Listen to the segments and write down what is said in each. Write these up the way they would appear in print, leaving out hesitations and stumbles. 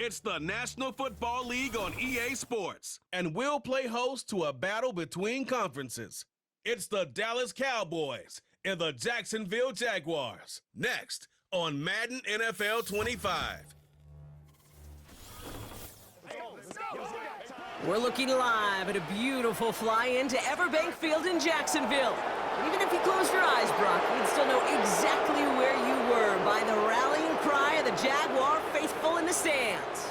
It's the National Football League on EA Sports, and we'll play host to a battle between conferences. It's the Dallas Cowboys and the Jacksonville Jaguars, next on Madden NFL 25. We're looking live at a beautiful fly-in to Everbank Field in Jacksonville. Even if you close your eyes, Brock, you'd still know exactly where you were by the rallying cry of the Jaguar faithful in the stands.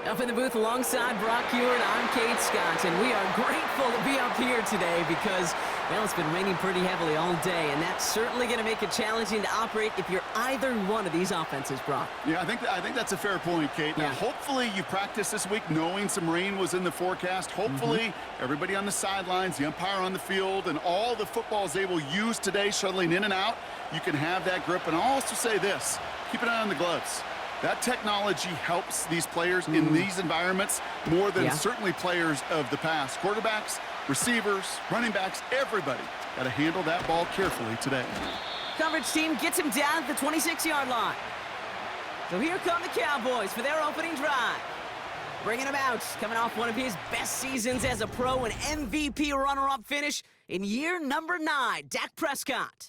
Up in the booth alongside Brock Ewart, I'm Kate Scott, and we are grateful to be up here today because, well, it's been raining pretty heavily all day, and that's certainly going to make it challenging to operate if you're either one of these offenses, Brock. Yeah, I think that's a fair point, Kate. Now, hopefully you practiced this week knowing some rain was in the forecast. Hopefully everybody on the sidelines, the umpire on the field, and all the footballs they will use today shuttling in and out, you can have that grip. And I'll also say this, keep an eye on the gloves. That technology helps these players in these environments more than certainly players of the past. Quarterbacks, receivers, running backs, everybody got to handle that ball carefully today. Coverage team gets him down at the 26-yard line. So here come the Cowboys for their opening drive. Bringing him out, coming off one of his best seasons as a pro, an MVP runner-up finish in year number 9, Dak Prescott.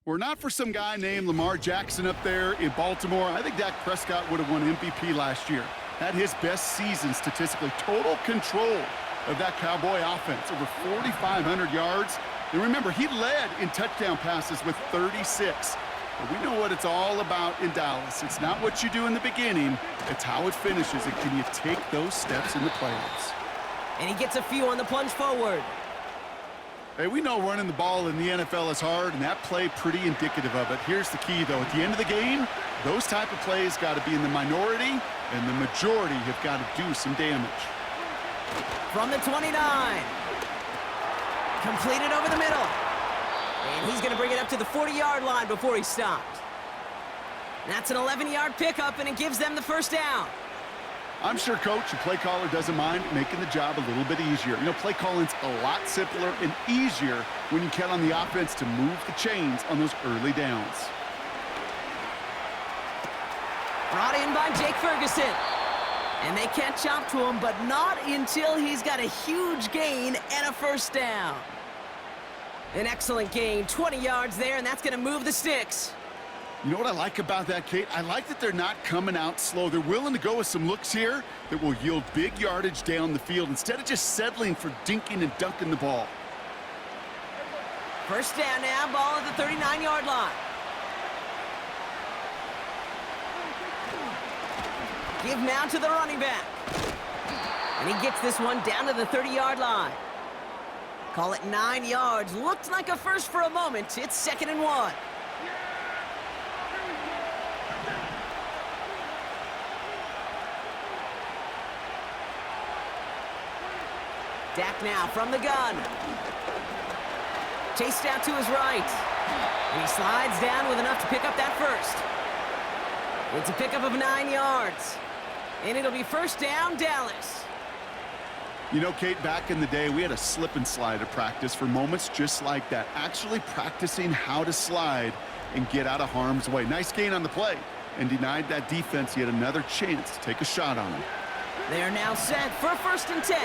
Were not for some guy named Lamar Jackson up there in Baltimore, I think Dak Prescott would have won MVP last year. Had his best season statistically. Total control of that Cowboy offense, over 4,500 yards. And remember, he led in touchdown passes with 36. But we know what it's all about in Dallas. It's not what you do in the beginning, it's how it finishes. And can you take those steps in the playoffs? And he gets a few on the plunge forward. Hey, we know running the ball in the NFL is hard, and that play pretty indicative of it. Here's the key, though. At the end of the game, those type of plays got to be in the minority, and the majority have got to do some damage. From the 29. Completed over the middle. And he's going to bring it up to the 40-yard line before he stopped. That's an 11-yard pickup, and it gives them the first down. I'm sure Coach, the play caller, doesn't mind making the job a little bit easier. You know, play calling's a lot simpler and easier when you count on the offense to move the chains on those early downs. Brought in by Jake Ferguson. And they catch up to him, but not until he's got a huge gain and a first down. An excellent gain, 20 yards there, and that's going to move the sticks. You know what I like about that, Kate? I like that they're not coming out slow. They're willing to go with some looks here that will yield big yardage down the field instead of just settling for dinking and dunking the ball. First down now, ball at the 39-yard line. Give now to the running back. And he gets this one down to the 30-yard line. Call it 9 yards. Looked like a first for a moment. It's 2nd and 1. Dak now from the gun. Chased out to his right. And he slides down with enough to pick up that first. It's a pickup of 9 yards. And it'll be first down, Dallas. You know, Kate, back in the day, we had a slip and slide at practice for moments just like that. Actually practicing how to slide and get out of harm's way. Nice gain on the play. And denied that defense yet another chance to take a shot on him. They are now set for 1st and 10.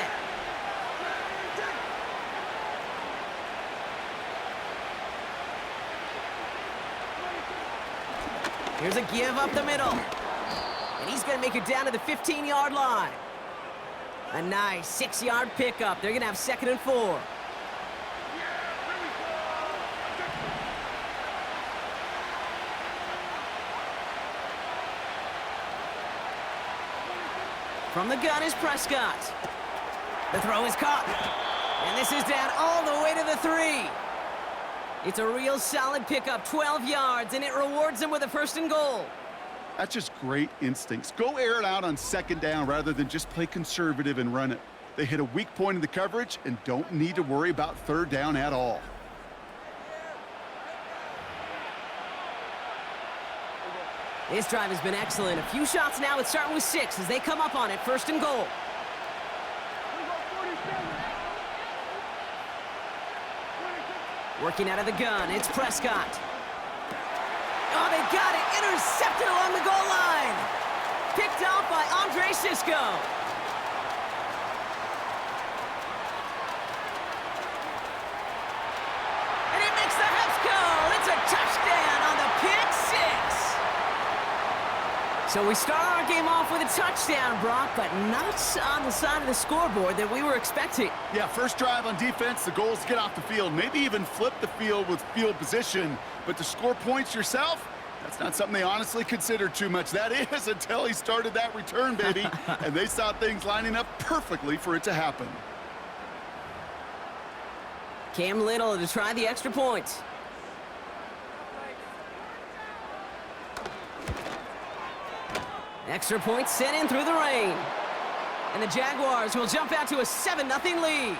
Here's a give up the middle. And he's going to make it down to the 15-yard line. A nice 6-yard pickup. They're going to have 2nd and 4. From the gun is Prescott. The throw is caught. And this is down all the way to the 3. It's a real solid pickup, 12 yards, and it rewards them with a 1st and goal. That's just great instincts. Go air it out on 2nd down rather than just play conservative and run it. They hit a weak point in the coverage and don't need to worry about 3rd down at all. This drive has been excellent. A few shots now. It's starting with 6 as they come up on it, 1st and goal. Working out of the gun, it's Prescott. Oh, they got it. Intercepted along the goal line. Picked off by Frisco. And he makes the Heps go. It's a touchdown on the pick six. So we start our game off with a touchdown, Brock, but not on the side of the scoreboard that we were expecting. Yeah, first drive on defense, the goal is to get off the field, maybe even flip the field with field position. But to score points yourself, that's not something they honestly considered too much. That is until he started that return, baby. And they saw things lining up perfectly for it to happen. Cam Little to try the extra point. Extra point sent in through the rain. And the Jaguars will jump out to a 7-0 lead.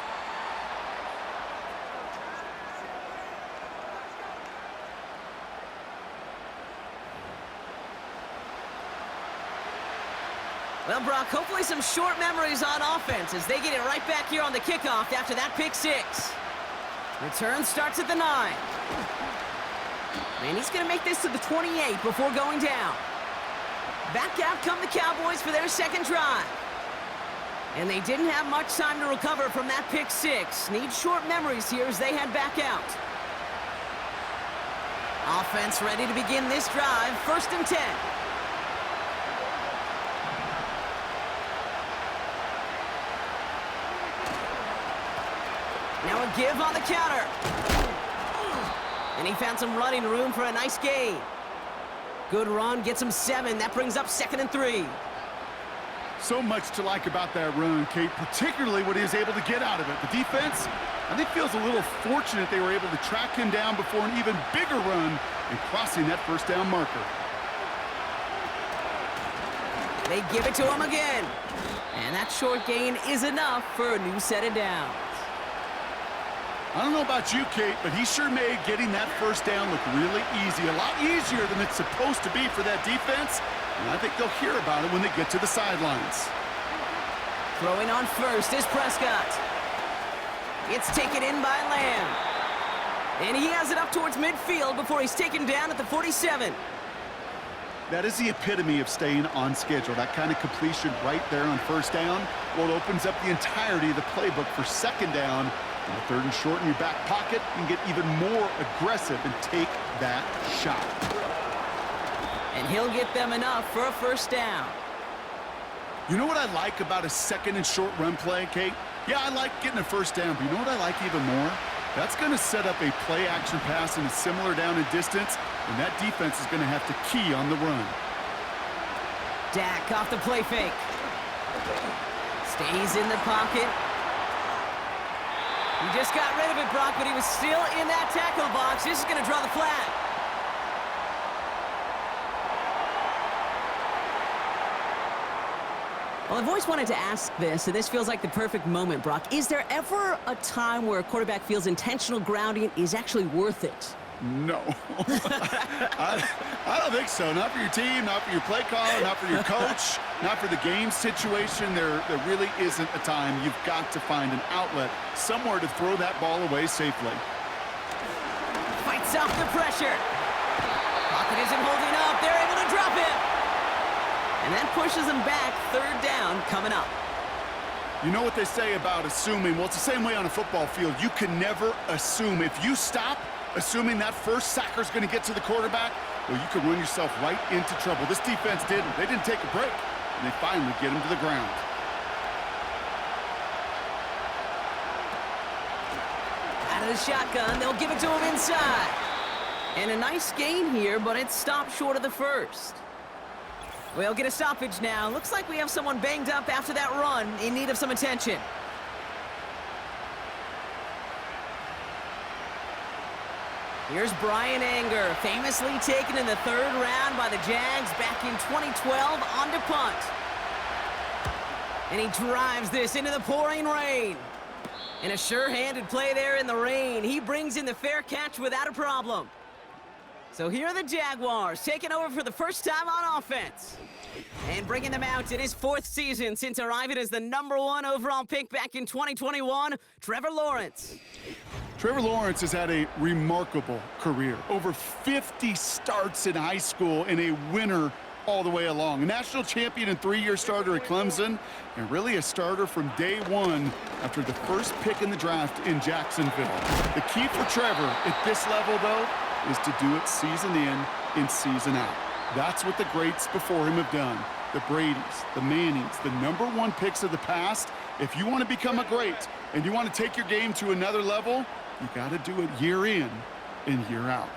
Well, Brock, hopefully some short memories on offense as they get it right back here on the kickoff after that pick six. Return starts at the 9. And he's going to make this to the 28 before going down. Back out come the Cowboys for their second drive. And they didn't have much time to recover from that pick six. Need short memories here as they head back out. Offense ready to begin this drive. 1st and 10. Now a give on the counter. And he found some running room for a nice gain. Good run, gets him 7. That brings up 2nd and 3. So much to like about that run, Kate, particularly what he was able to get out of it. The defense, I think, feels a little fortunate they were able to track him down before an even bigger run and crossing that first down marker. They give it to him again. And that short gain is enough for a new set of downs. I don't know about you, Kate, but he sure made getting that first down look really easy. A lot easier than it's supposed to be for that defense. And I think they'll hear about it when they get to the sidelines. Throwing on first is Prescott. It's taken in by Lamb. And he has it up towards midfield before he's taken down at the 47. That is the epitome of staying on schedule. That kind of completion right there on first down. Well, it opens up the entirety of the playbook for second down. And the 3rd and short in your back pocket, you can get even more aggressive and take that shot. And he'll get them enough for a first down. You know what I like about a 2nd and short run play, Kate? Yeah, I like getting a first down, but you know what I like even more? That's going to set up a play-action pass in a similar down and distance, and that defense is going to have to key on the run. Dak off the play fake. Stays in the pocket. He just got rid of it, Brock, but he was still in that tackle box. This is going to draw the flag. Well, I've always wanted to ask this, and this feels like the perfect moment, Brock. Is there ever a time where a quarterback feels intentional grounding is actually worth it? No. I don't think so. Not for your team, not for your play caller, not for your coach, not for the game situation. There really isn't a time. You've got to find an outlet, somewhere to throw that ball away safely. Fights off the pressure. Pocket isn't holding up. They're able to drop it. And that pushes them back. 3rd down coming up. You know what they say about assuming? Well, it's the same way on a football field. You can never assume. If you stop assuming that first sacker's going to get to the quarterback, well, you could run yourself right into trouble. This defense didn't. They didn't take a break, and they finally get him to the ground. Out of the shotgun, they'll give it to him inside. And a nice gain here, but it's stopped short of the first. We'll get a stoppage now. Looks like we have someone banged up after that run in need of some attention. Here's Brian Anger, famously taken in the 3rd round by the Jags back in 2012 on to punt. And he drives this into the pouring rain. And a sure-handed play there in the rain. He brings in the fair catch without a problem. So here are the Jaguars taking over for the first time on offense. And bringing them out in his 4th season since arriving as the #1 overall pick back in 2021, Trevor Lawrence. Trevor Lawrence has had a remarkable career. Over 50 starts in high school and a winner all the way along. A national champion and 3-year starter at Clemson, and really a starter from day one after the first pick in the draft in Jacksonville. The key for Trevor at this level, though, is to do it season in and season out. That's what the greats before him have done. The Bradys, the Mannings, the #1 picks of the past. If you want to become a great and you want to take your game to another level, you got to do it year in and year out.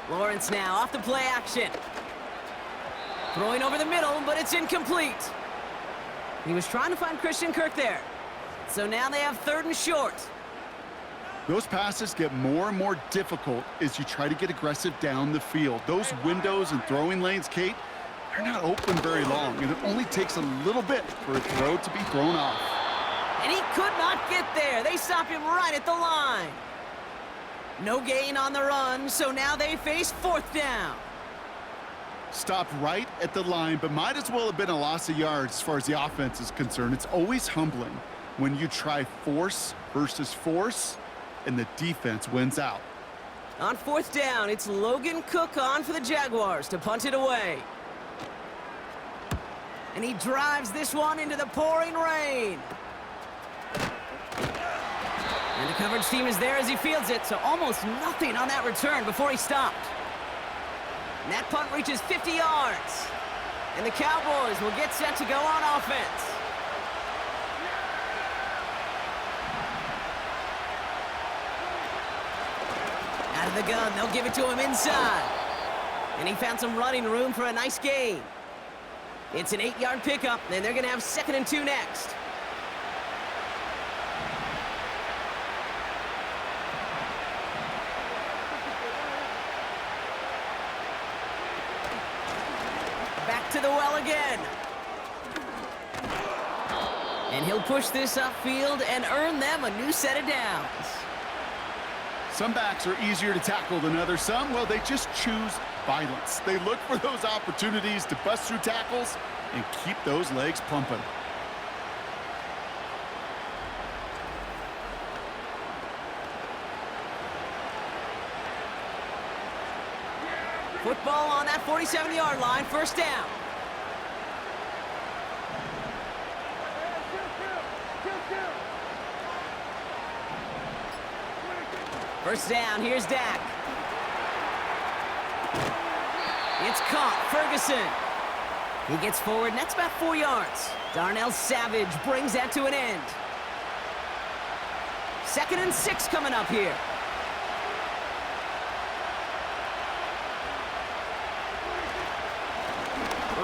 Lawrence now off the play action. Throwing over the middle, but it's incomplete. He was trying to find Christian Kirk there. So now they have 3rd and short. Those passes get more and more difficult as you try to get aggressive down the field. Those windows and throwing lanes, Kate, they're not open very long, and it only takes a little bit for a throw to be thrown off. And he could not get there. They stop him right at the line. No gain on the run, so now they face 4th down. Stopped right at the line, but might as well have been a loss of yards as far as the offense is concerned. It's always humbling when you try force versus force, and the defense wins out. On 4th down, it's Logan Cook on for the Jaguars to punt it away. And he drives this one into the pouring rain. And the coverage team is there as he fields it, so almost nothing on that return before he stopped. And that punt reaches 50 yards. And the Cowboys will get set to go on offense. Out of the gun, they'll give it to him inside. And he found some running room for a nice gain. It's an 8-yard pickup, and they're going to have 2nd and 2 next. Back to the well again. And he'll push this upfield and earn them a new set of downs. Some backs are easier to tackle than others. Some, well, they just choose violence. They look for those opportunities to bust through tackles and keep those legs pumping. Football on that 47-yard line, 1st down. First down, here's Dak. It's caught, Ferguson. He gets forward, and that's about 4 yards. Darnell Savage brings that to an end. 2nd and 6 coming up here.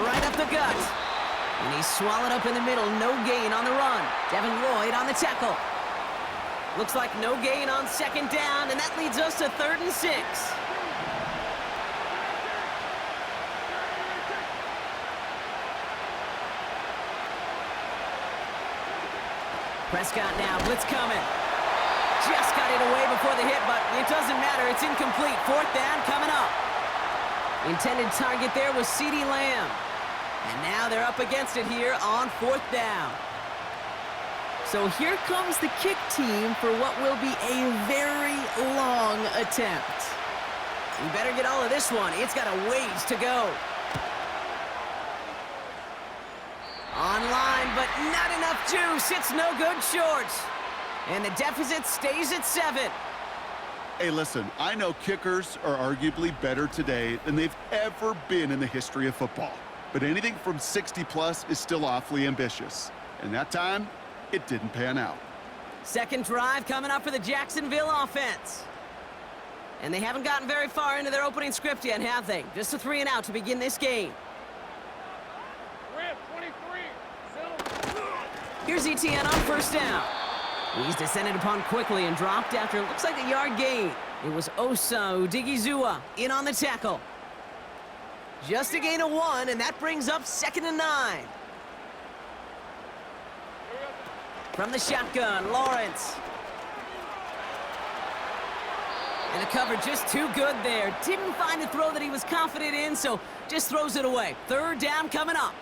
Right up the gut. And he's swallowed up in the middle, no gain on the run. Devin Lloyd on the tackle. Looks like no gain on 2nd down, and that leads us to 3rd and 6. Prescott now, blitz coming. Just got it away before the hit, but it doesn't matter. It's incomplete. 4th down coming up. Intended target there was CeeDee Lamb. And now they're up against it here on 4th down. So here comes the kick team for what will be a very long attempt. You better get all of this one. It's got a ways to go. Online, but not enough juice. It's no good short. And the deficit stays at 7. Hey, listen, I know kickers are arguably better today than they've ever been in the history of football. But anything from 60+ is still awfully ambitious. And that time, it didn't pan out. 2nd drive coming up for the Jacksonville offense. And they haven't gotten very far into their opening script yet, have they? Just a 3 and out to begin this game. Here's Etienne on 1st down. He's descended upon quickly and dropped after it looks like a yard gain. It was Osa Odigizua in on the tackle. Just a gain of 1, and that brings up 2nd and 9. From the shotgun, Lawrence. And the cover just too good there. Didn't find a throw that he was confident in, so just throws it away. 3rd down coming up.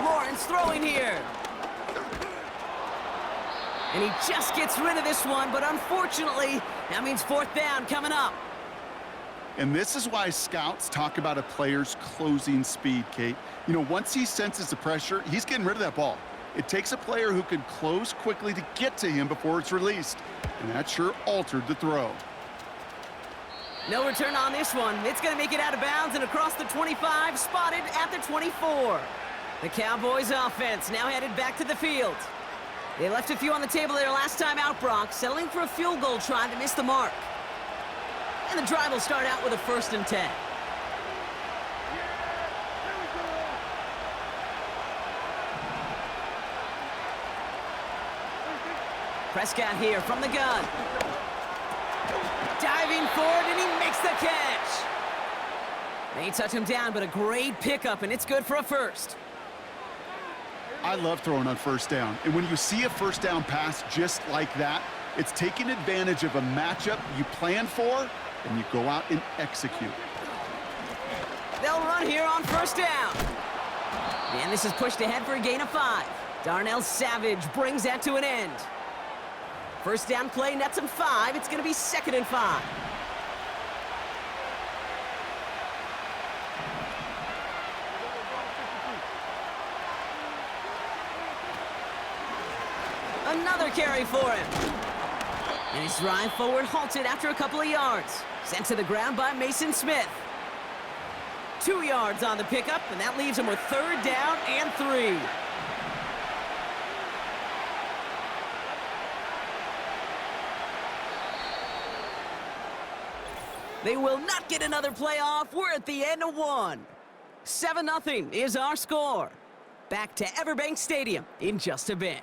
Lawrence throwing here. And he just gets rid of this one, but unfortunately, that means fourth down coming up. And this is why scouts talk about a player's closing speed, Kate. You know, once he senses the pressure, he's getting rid of that ball. It takes a player who can close quickly to get to him before it's released. And that sure altered the throw. No return on this one. It's going to make it out of bounds and across the 25, spotted at the 24. The Cowboys offense now headed back to the field. They left a few on the table their last time out, Brock, settling for a field goal try that missed the mark. And the drive will start out with a 1st and 10. Prescott here from the gun. Diving forward, and he makes the catch. They touch him down, but a great pickup, and it's good for a first. I love throwing on 1st down. And when you see a 1st down pass just like that, it's taking advantage of a matchup you plan for, and you go out and execute. They'll run here on 1st down. And this is pushed ahead for a gain of 5. Darnell Savage brings that to an end. 1st down play nets him 5. It's going to be 2nd and 5. Another carry for him. And his drive forward halted after a couple of yards. Sent to the ground by Mason Smith. 2 yards on the pickup, and that leaves him with 3rd down and 3. They will not get another play off. We're at the end of 1. 7-0 is our score. Back to Everbank Stadium in just a bit.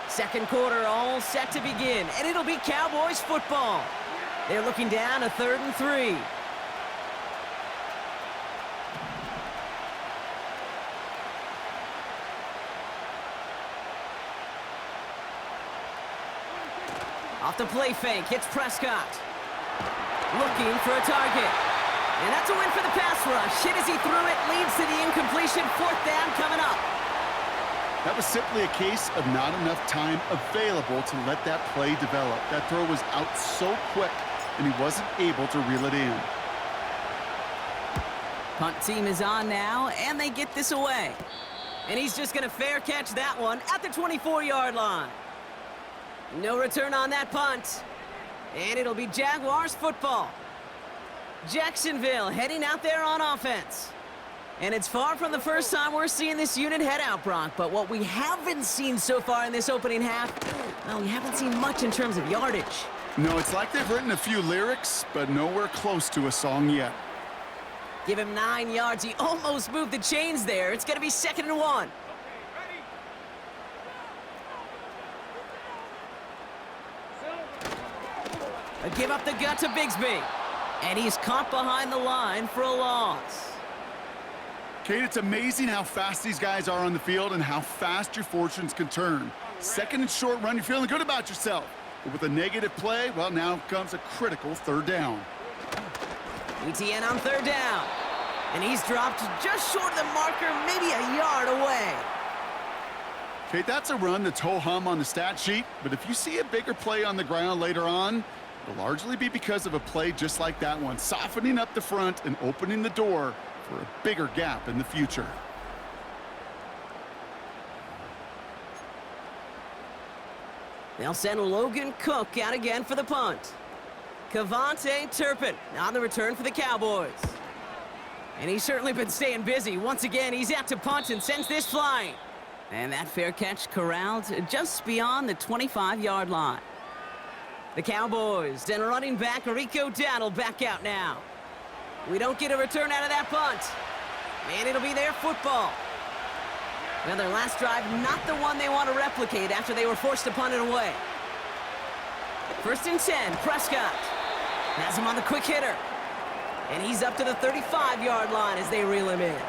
Second quarter all set to begin, and it'll be Cowboys football. They're looking down a 3rd and 3. Off the play fake, hits Prescott. Looking for a target. And that's a win for the pass rush. Hit as he threw it, leads to the incompletion. 4th down coming up. That was simply a case of not enough time available to let that play develop. That throw was out so quick, and he wasn't able to reel it in. Punt team is on now, and they get this away. And he's just going to fair catch that one at the 24-yard line. No return on that punt. And it'll be Jaguars football. Jacksonville heading out there on offense. And it's far from the first time we're seeing this unit head out, Brock. But what we haven't seen so far in this opening half, well, we haven't seen much in terms of yardage. No, it's like they've written a few lyrics, but nowhere close to a song yet. Give him 9 yards. He almost moved the chains there. It's going to be 2nd and 1. A give up the gut to Bigsby. And he's caught behind the line for a loss. Kate, it's amazing how fast these guys are on the field and how fast your fortunes can turn. 2nd and short run, you're feeling good about yourself. But with a negative play, well, now comes a critical 3rd down. ETN on 3rd down. And he's dropped just short of the marker, maybe a yard away. Kate, that's a run that's ho-hum on the stat sheet, but if you see a bigger play on the ground later on, it'll largely be because of a play just like that one, softening up the front and opening the door for a bigger gap in the future. They'll send Logan Cook out again for the punt. Kavontae Turpin on the return for the Cowboys. And he's certainly been staying busy. Once again, he's out to punt and sends this flying. And that fair catch corralled just beyond the 25-yard line. The Cowboys and running back Rico Dowdle back out now. We don't get a return out of that punt. And it'll be their football. Now their last drive, not the one they want to replicate after they were forced to punt it away. 1st and 10, Prescott. Has him on the quick hitter. And he's up to the 35-yard line as they reel him in.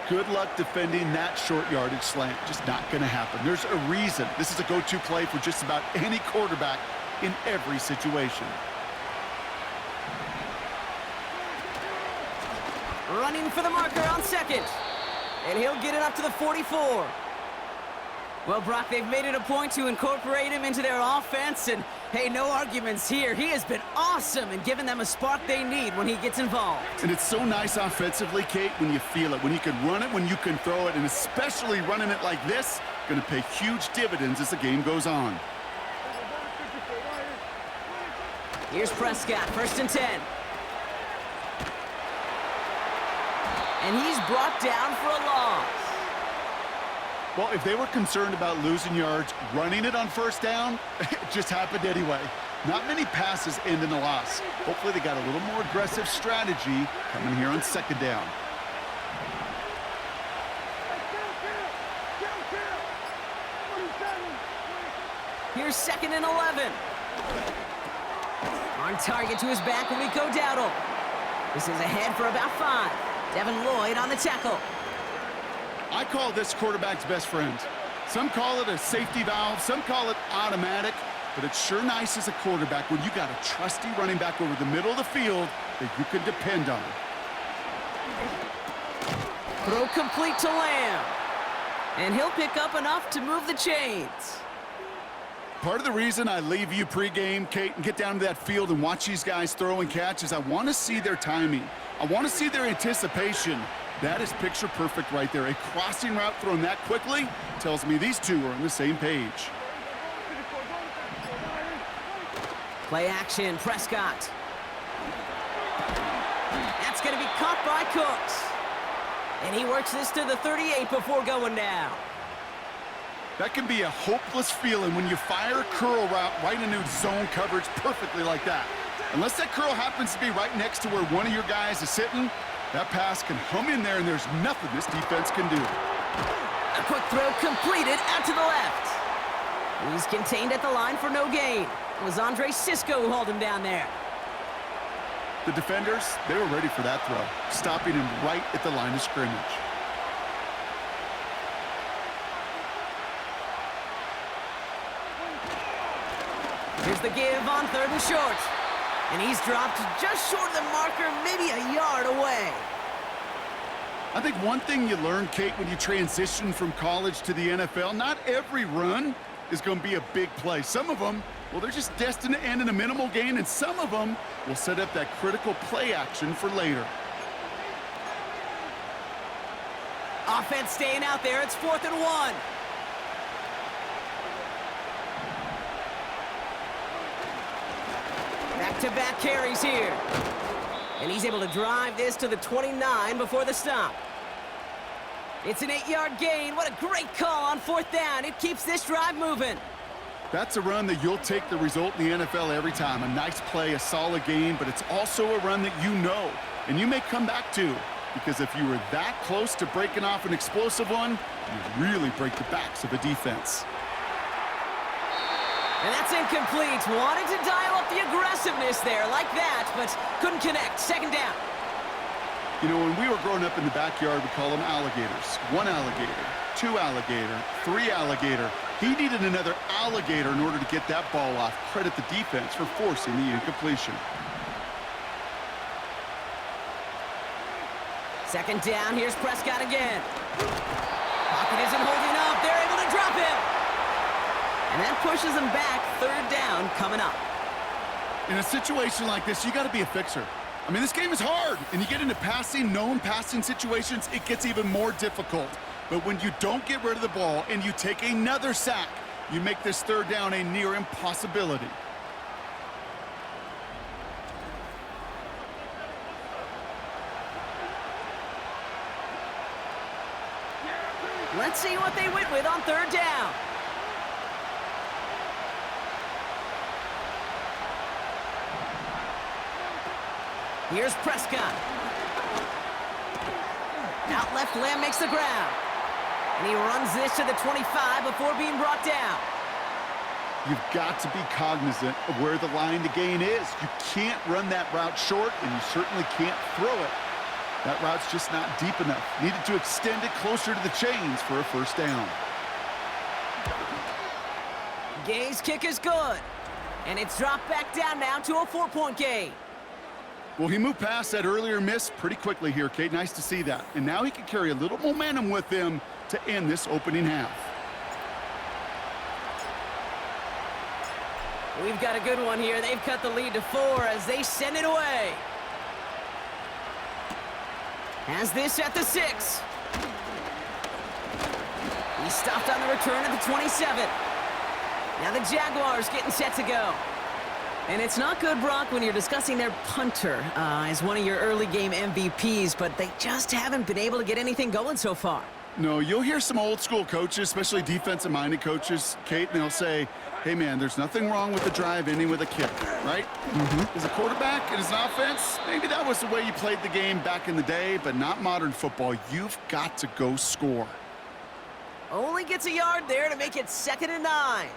Good luck defending that short yardage slant. Just not going to happen. There's a reason. This is a go-to play for just about any quarterback in every situation. Running for the marker on second. And he'll get it up to the 44. Well, Brock, they've made it a point to incorporate him into their offense, and hey, no arguments here. He has been awesome and given them a spark they need when he gets involved. And it's so nice offensively, Kate, when you feel it, when you can run it, when you can throw it, and especially running it like this, going to pay huge dividends as the game goes on. Here's Prescott, 1st and 10. And he's brought down for a loss. Well, if they were concerned about losing yards, running it on 1st down, it just happened anyway. Not many passes end in a loss. Hopefully they got a little more aggressive strategy coming here on 2nd down. Here's 2nd and 11. On target to his back when we go Dowdle. This is ahead for about 5. Devin Lloyd on the tackle. I call this quarterback's best friend. Some call it a safety valve, some call it automatic, but it's sure nice as a quarterback when you got a trusty running back over the middle of the field that you can depend on. Throw complete to Lamb. And he'll pick up enough to move the chains. Part of the reason I leave you pregame, Kate, and get down to that field and watch these guys throw and catch is I want to see their timing. I want to see their anticipation. That is picture perfect right there. A crossing route thrown that quickly tells me these two are on the same page. Play action, Prescott. That's going to be caught by Cooks. And he works this to the 38 before going down. That can be a hopeless feeling when you fire a curl route right into zone coverage perfectly like that. Unless that curl happens to be right next to where one of your guys is sitting, that pass can hum in there and there's nothing this defense can do. A quick throw completed out to the left. He's contained at the line for no gain. It was Andre Sisco who hauled him down there. The defenders, they were ready for that throw, stopping him right at the line of scrimmage. Here's the give on 3rd and short. And he's dropped just short of the marker, maybe a yard away. I think one thing you learn, Kate, when you transition from college to the NFL, not every run is going to be a big play. Some of them, well, they're just destined to end in a minimal gain, and some of them will set up that critical play action for later. Offense staying out there. It's 4th and 1. Back-to-back carries here. And he's able to drive this to the 29 before the stop. It's an 8-yard gain. What a great call on 4th down. It keeps this drive moving. That's a run that you'll take the result in the NFL every time. A nice play, a solid game, but it's also a run that you know and you may come back to, because if you were that close to breaking off an explosive one, you really break the backs of a defense. And that's incomplete. Wanted to dial up the aggressiveness there like that, but couldn't connect. 2nd down. You know, when we were growing up in the backyard, we call them alligators. 1 alligator, 2 alligator, 3 alligator. He needed another alligator in order to get that ball off. Credit the defense for forcing the incompletion. 2nd down. Here's Prescott again. Pocket isn't holding up. They're able to drop him. And that pushes them back. 3rd down coming up. In a situation like this, you got to be a fixer. I mean, this game is hard, and you get into passing, known passing situations, it gets even more difficult. But when you don't get rid of the ball and you take another sack, you make this 3rd down a near impossibility. Let's see what they went with on 3rd down. Here's Prescott. Out left, Lamb makes the ground. And he runs this to the 25 before being brought down. You've got to be cognizant of where the line to gain is. You can't run that route short, and you certainly can't throw it That route's just not deep enough. Needed to extend it closer to the chains for a first down. Gay's kick is good. And it's dropped back down now to a 4-point game. Well, he moved past that earlier miss pretty quickly here, Kate. Nice to see that. And now he can carry a little momentum with him to end this opening half. We've got a good one here. They've cut the lead to 4 as they send it away. Has this at the 6. He stopped on the return at the 27. Now the Jaguars getting set to go. And it's not good, Brock, when you're discussing their punter as one of your early game MVPs, but they just haven't been able to get anything going so far. No, you'll hear some old school coaches, especially defensive-minded coaches, Kate, and they'll say, hey, man, there's nothing wrong with the drive ending with a kick, right? As a quarterback and as an offense, maybe that was the way you played the game back in the day, but not modern football. You've got to go score. Only gets a yard there to make it 2nd and 9.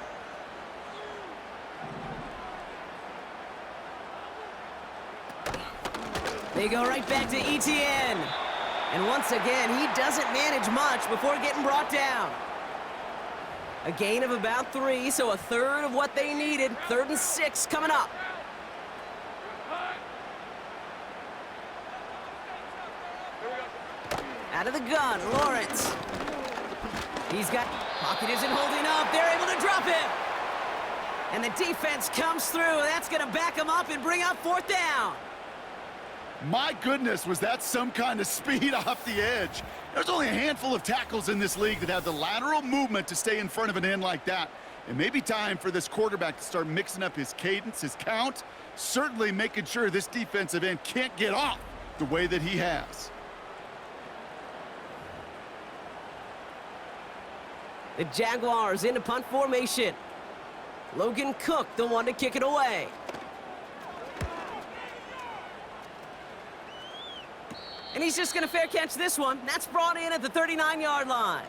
They go right back to ETN. And once again, he doesn't manage much before getting brought down. A gain of about 3, so a third of what they needed. 3rd and 6 coming up. Out of the gun, Lawrence. He's got... Pocket isn't holding up. They're able to drop him. And the defense comes through. That's going to back him up and bring up 4th down. My goodness, was that some kind of speed off the edge. There's only a handful of tackles in this league that have the lateral movement to stay in front of an end like that. It may be time for this quarterback to start mixing up his cadence, his count, certainly making sure this defensive end can't get off the way that he has. The Jaguars into punt formation. Logan Cook, the one to kick it away. And he's just going to fair catch this one. That's brought in at the 39-yard line.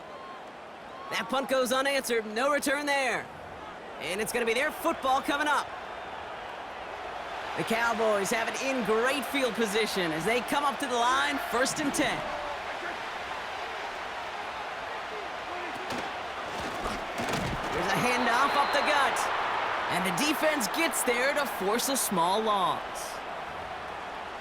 That punt goes unanswered. No return there. And it's going to be their football coming up. The Cowboys have it in great field position as they come up to the line, 1st and 10. There's a handoff up the gut. And the defense gets there to force a small loss.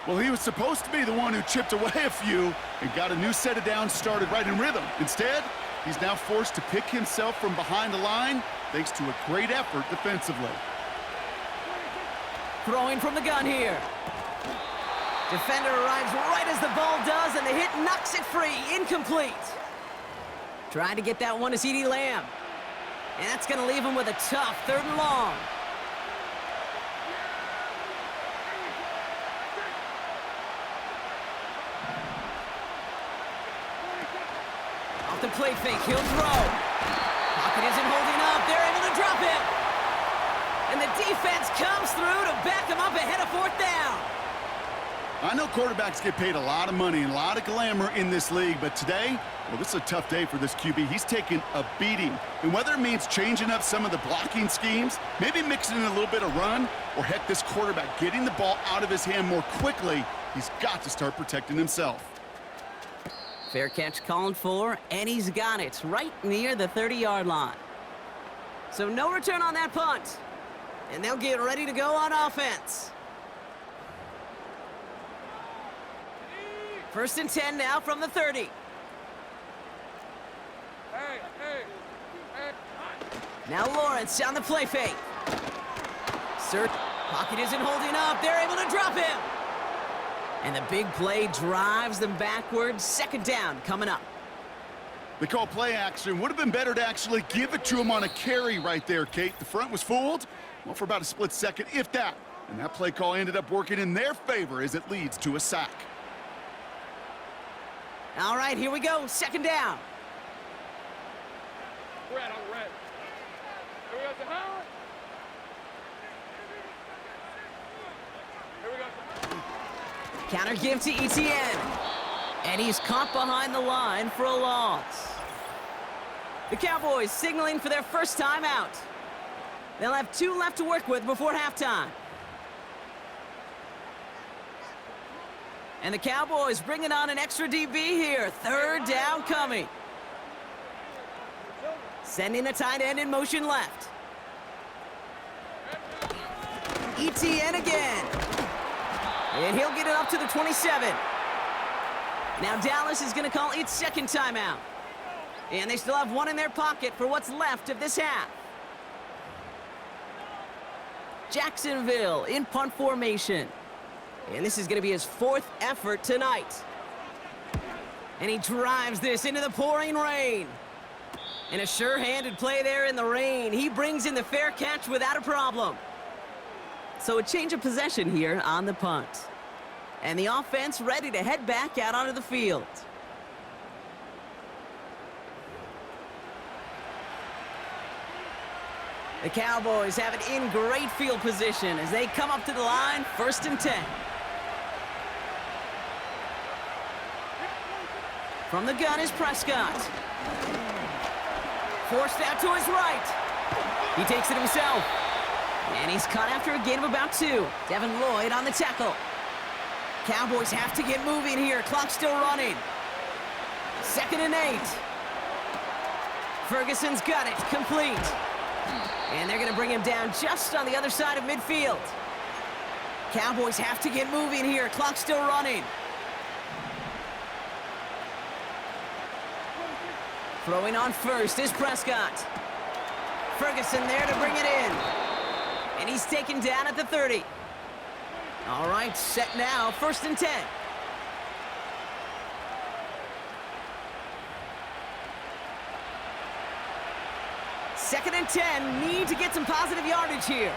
Well, he was supposed to be the one who chipped away a few and got a new set of downs started right in rhythm. Instead, he's now forced to pick himself from behind the line thanks to a great effort defensively. Throwing from the gun here. Defender arrives right as the ball does, and the hit knocks it free. Incomplete. Trying to get that one to CeeDee Lamb. And that's going to leave him with a tough 3rd and long. Off the play fake, he'll throw. Pocket isn't holding up. They're able to drop him. And the defense comes through to back him up ahead of 4th down. I know quarterbacks get paid a lot of money and a lot of glamour in this league, but today, well, this is a tough day for this QB. He's taken a beating. And whether it means changing up some of the blocking schemes, maybe mixing in a little bit of run, or heck, this quarterback getting the ball out of his hand more quickly, he's got to start protecting himself. Fair catch called for, and he's got it right near the 30-yard line. So no return on that punt. And they'll get ready to go on offense. 1st and 10 now from the 30. Now Lawrence on the play fake. Pocket isn't holding up. They're able to drop him. And the big play drives them backwards. 2nd down coming up. They call play action. Would have been better to actually give it to him on a carry right there, Kate. The front was fooled, well, for about a split second, if that. And that play call ended up working in their favor as it leads to a sack. All right, here we go. 2nd down. Red on red. Here we go to Howard. Here we go. Counter give to ETN. And he's caught behind the line for a loss. The Cowboys signaling for their first time out. They'll have 2 left to work with before halftime. And the Cowboys bringing on an extra DB here. Third down coming. Sending the tight end in motion left. ETN again. And he'll get it up to the 27. Now Dallas is going to call its second timeout. And they still have one in their pocket for what's left of this half. Jacksonville in punt formation. And this is going to be his fourth effort tonight. And he drives this into the pouring rain. And a sure-handed play there in the rain. He brings in the fair catch without a problem. So a change of possession here on the punt. And the offense ready to head back out onto the field. The Cowboys have it in great field position as they come up to the line, 1st and 10. From the gun is Prescott. Forced out to his right. He takes it himself. And he's caught after a gain of about 2. Devin Lloyd on the tackle. Cowboys have to get moving here. Clock still running. 2nd and 8. Ferguson's got it. Complete. And they're going to bring him down just on the other side of midfield. Cowboys have to get moving here. Clock still running. Throwing on first is Prescott. Ferguson there to bring it in. And he's taken down at the 30. All right, set now, 1st and 10. Second and 10, need to get some positive yardage here.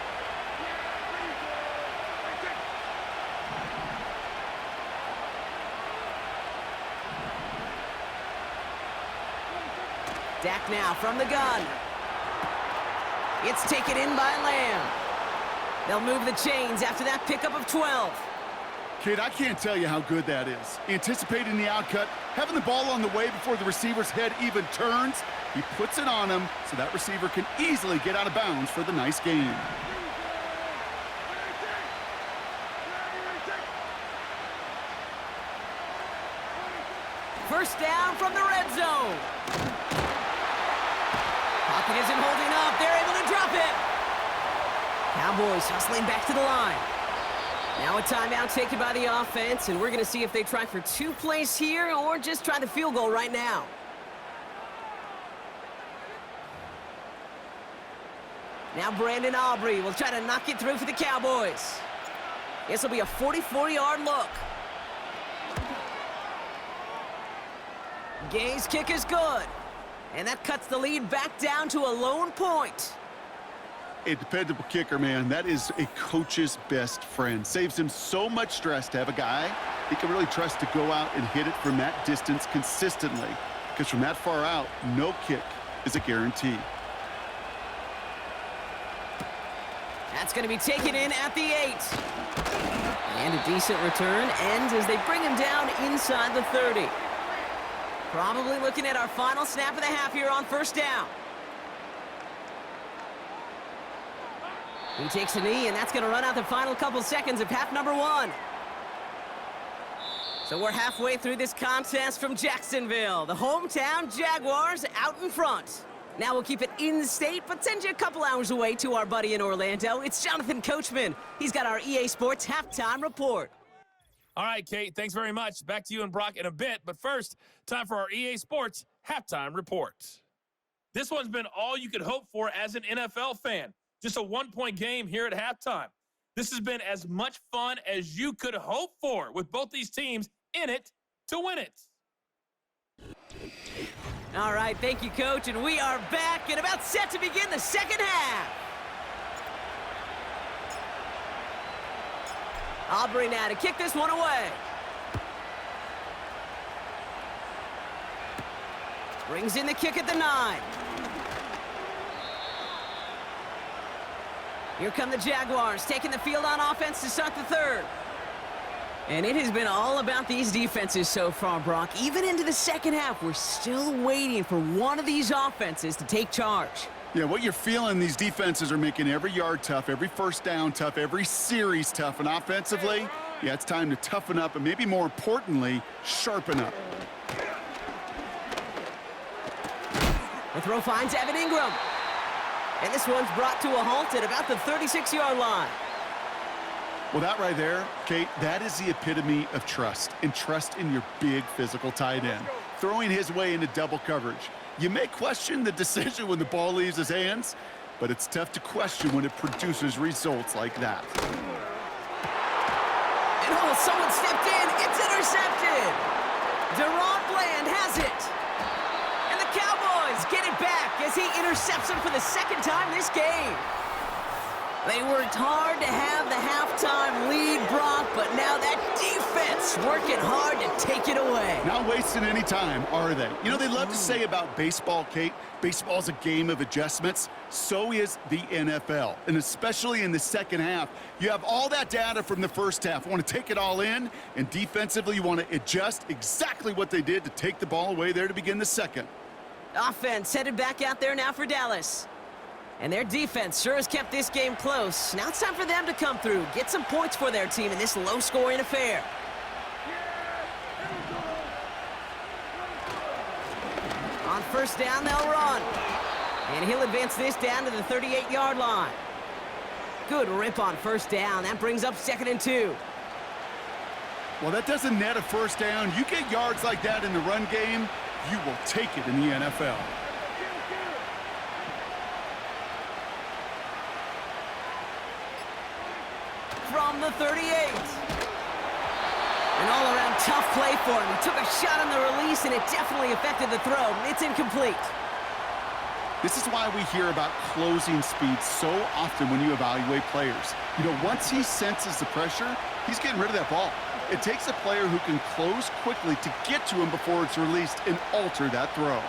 Dak now from the gun. It's taken in by Lamb. They'll move the chains after that pickup of 12. Kid, I can't tell you how good that is. Anticipating the outcut, having the ball on the way before the receiver's head even turns, he puts it on him so that receiver can easily get out of bounds for the nice gain. First down from the red zone. Pocket isn't holding up. They're able to drop it. Cowboys hustling back to the line. Now a timeout taken by the offense, and we're going to see if they try for 2 plays here or just try the field goal right now. Now Brandon Aubrey will try to knock it through for the Cowboys. This will be a 44-yard look. Gay's kick is good. And that cuts the lead back down to a lone point. A dependable kicker, man. That is a coach's best friend. Saves him so much stress to have a guy he can really trust to go out and hit it from that distance consistently. Because from that far out, no kick is a guarantee. That's going to be taken in at the 8. And a decent return ends as they bring him down inside the 30. Probably looking at our final snap of the half here on 1st down. He takes a knee, and that's going to run out the final couple seconds of half number 1. So we're halfway through this contest from Jacksonville. The hometown Jaguars out in front. Now we'll keep it in-state, but send you a couple hours away to our buddy in Orlando. It's Jonathan Coachman. He's got our EA Sports halftime report. All right, Kate, thanks very much. Back to you and Brock in a bit. But first, time for our EA Sports halftime report. This one's been all you could hope for as an NFL fan. Just a one-point game here at halftime. This has been as much fun as you could hope for with both these teams in it to win it. All right, thank you, Coach. And we are back and about set to begin the second half. Aubrey now to kick this one away. Brings in the kick at the 9. Here come the Jaguars, taking the field on offense to start the 3rd. And it has been all about these defenses so far, Brock. Even into the second half, we're still waiting for one of these offenses to take charge. Yeah, what you're feeling, these defenses are making every yard tough, every first down tough, every series tough. And offensively, Yeah, it's time to toughen up and maybe more importantly, sharpen up. The throw finds Evan Ingram. And this one's brought to a halt at about the 36-yard line. Well, that right there, Kate, that is the epitome of trust, and trust in your big physical tight end. Throwing his way into double coverage. You may question the decision when the ball leaves his hands, but it's tough to question when it produces results like that. And oh, someone stepped in. It's intercepted. Deron Bland has it. And the Cowboys get it back as he intercepts him for the second time this game. They worked hard to have the halftime lead, Brock, but now that defense working hard to take it away. Not wasting any time, are they? You know, they love to say about baseball, Kate, baseball's a game of adjustments. So is the NFL, and especially in the second half. You have all that data from the first half. You want to take it all in, and defensively you want to adjust exactly what they did to take the ball away there to begin the second. Offense headed back out there now for Dallas. And their defense sure has kept this game close. Now it's time for them to come through, get some points for their team in this low-scoring affair. On first down, they'll run. And he'll advance this down to the 38-yard line. Good rip on first down. That brings up 2nd and 2. Well, that doesn't net a first down. You get yards like that in the run game, you will take it in the NFL. From the 38. An all-around tough play for him. He took a shot on the release, and it definitely affected the throw. It's incomplete. This is why we hear about closing speed so often when you evaluate players. You know, once he senses the pressure, he's getting rid of that ball. It takes a player who can close quickly to get to him before it's released and alter that throw.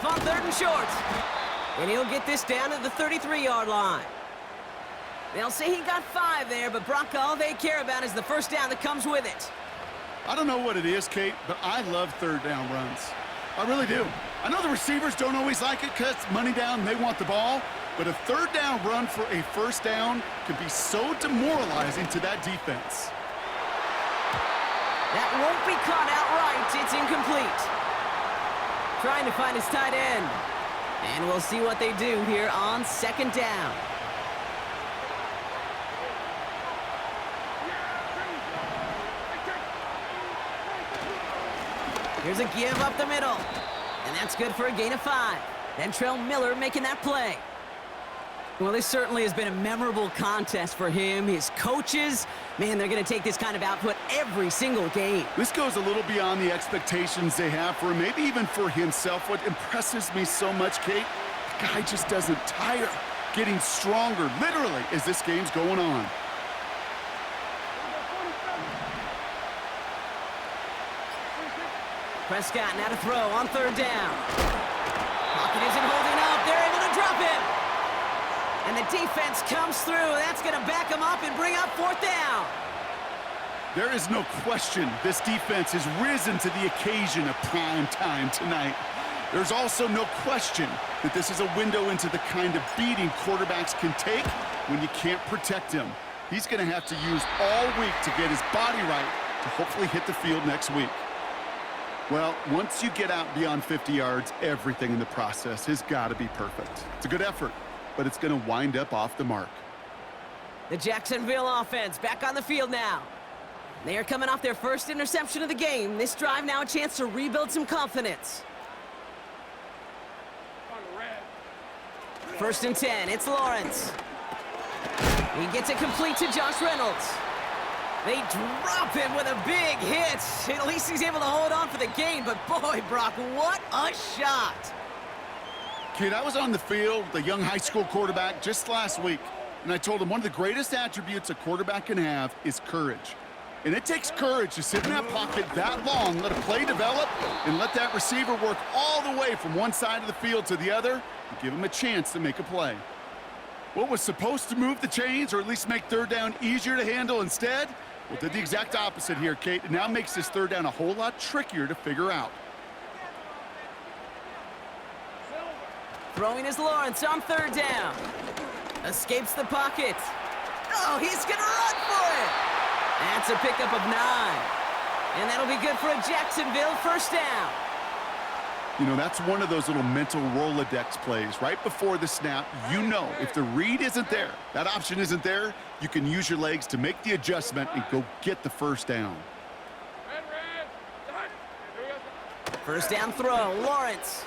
On 3rd and short. And he'll get this down to the 33-yard line. They'll say he got 5 there, but Brock, all they care about is the first down that comes with it. I don't know what it is, Kate, but I love 3rd down runs. I really do. I know the receivers don't always like it because money down, they want the ball, but a 3rd down run for a first down can be so demoralizing to that defense. That won't be caught outright. It's incomplete. Trying to find his tight end. And we'll see what they do here on 2nd down. Here's a give up the middle. And that's good for a gain of 5. Ventrell Miller making that play. Well, this certainly has been a memorable contest for him. His coaches, man, they're going to take this kind of output every single game. This goes a little beyond the expectations they have for him, maybe even for himself. What impresses me so much, Kate, the guy just doesn't tire, getting stronger, literally, as this game's going on. Prescott now to throw on 3rd down. Pocket isn't holding up. They're able to drop him. And the defense comes through. That's going to back him up and bring up 4th down. There is no question this defense has risen to the occasion of prime time tonight. There's also no question that this is a window into the kind of beating quarterbacks can take when you can't protect him. He's going to have to use all week to get his body right to hopefully hit the field next week. Well, once you get out beyond 50 yards, everything in the process has got to be perfect. It's a good effort, but it's going to wind up off the mark. The Jacksonville offense back on the field now. They are coming off their first interception of the game. This drive now a chance to rebuild some confidence. 1st and 10, it's Lawrence. He gets it complete to Josh Reynolds. They drop him with a big hit. At least he's able to hold on for the gain, but boy, Brock, what a shot. Kid, I was on the field, the young high school quarterback, just last week, and I told him one of the greatest attributes a quarterback can have is courage. And it takes courage to sit in that pocket that long, let a play develop, and let that receiver work all the way from one side of the field to the other and give him a chance to make a play. What was supposed to move the chains or at least make 3rd down easier to handle instead Well, did the exact opposite here, Kate. It now makes this third down a whole lot trickier to figure out. Throwing is Lawrence on third down. Escapes the pocket. Oh, he's going to run for it. That's a pickup of 9. And that'll be good for a Jacksonville first down. You know, that's one of those little mental Rolodex plays. Right before the snap, you know if the read isn't there, that option isn't there, you can use your legs to make the adjustment and go get the first down. First down throw, Lawrence.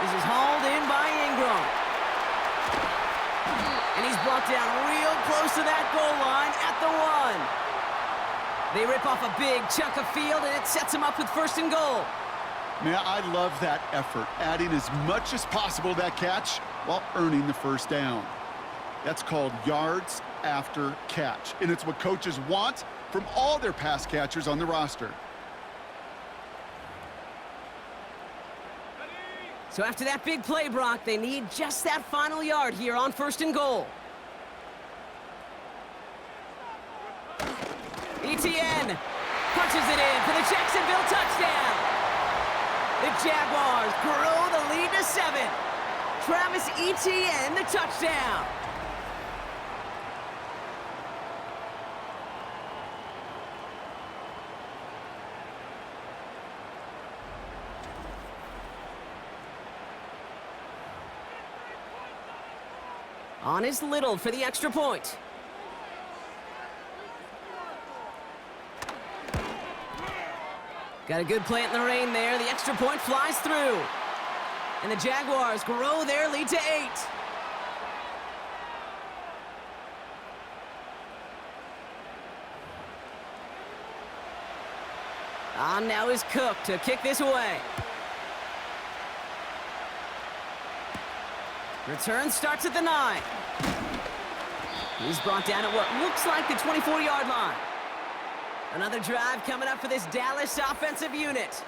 This is hauled in by Ingram. And he's brought down real close to that goal line at the 1. They rip off a big chunk of field, and it sets him up with first and goal. Man, I love that effort, adding as much as possible to that catch while earning the first down. That's called yards after catch, and it's what coaches want from all their pass catchers on the roster. So after that big play, Brock, they need just that final yard here on first and goal. ETN punches it in for the Jacksonville touchdown. The Jaguars grow the lead to 7. Travis Etienne, the touchdown. On is Little for the extra point. Got a good plant in the rain there. The extra point flies through. And the Jaguars grow their lead to 8. On now is Cook to kick this away. Return starts at the 9. He's brought down at what looks like the 24-yard line. Another drive coming up for this Dallas offensive unit.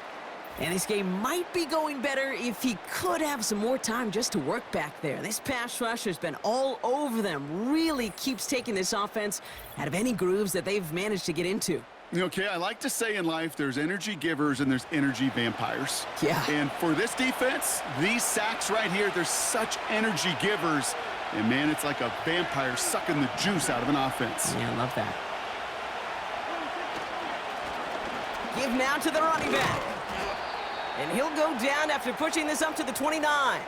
And this game might be going better if he could have some more time just to work back there. This pass rush has been all over them. Really keeps taking this offense out of any grooves that they've managed to get into. Okay, I like to say in life there's energy givers and there's energy vampires. Yeah. And for this defense, these sacks right here, they're such energy givers. And, man, it's like a vampire sucking the juice out of an offense. Yeah, I love that. Give now to the running back. And he'll go down after pushing this up to the 29.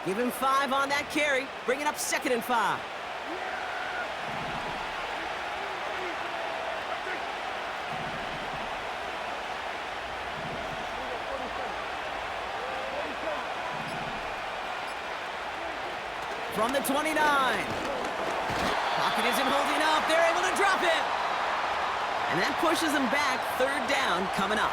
Give him 5 on that carry, bringing up 2nd and 5. From the 29. Pocket isn't holding up. They're able to drop it. And that pushes them back. 3rd down coming up.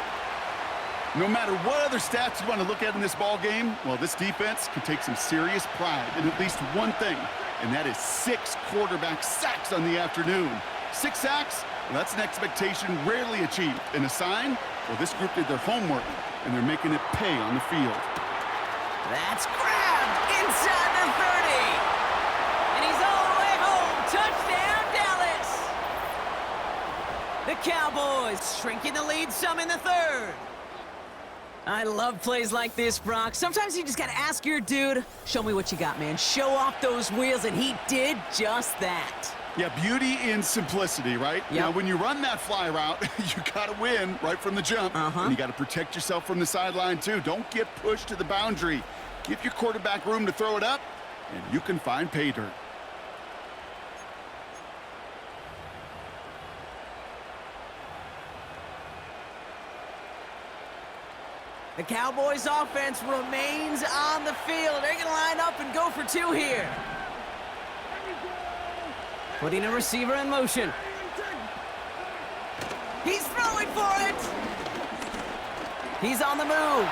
No matter what other stats you want to look at in this ball game, well, this defense can take some serious pride in at least one thing, and that is 6 quarterback sacks on the afternoon. 6 sacks? Well, that's an expectation rarely achieved. And a sign? Well, this group did their homework, and they're making it pay on the field. That's grabbed inside the 30. And he's all the way home. Touchdown, Dallas. The Cowboys shrinking the lead some in the 3rd. I love plays like this, Brock. Sometimes you just got to ask your dude, show me what you got, man. Show off those wheels, and he did just that. Yeah, beauty in simplicity, right? Yep. Now, when you run that fly route, you got to win right from the jump. And you got to protect yourself from the sideline, too. Don't get pushed to the boundary. Give your quarterback room to throw it up, and you can find pay dirt. The Cowboys offense remains on the field. They're going to line up and go for 2 here. Putting a receiver in motion. He's throwing for it. He's on the move.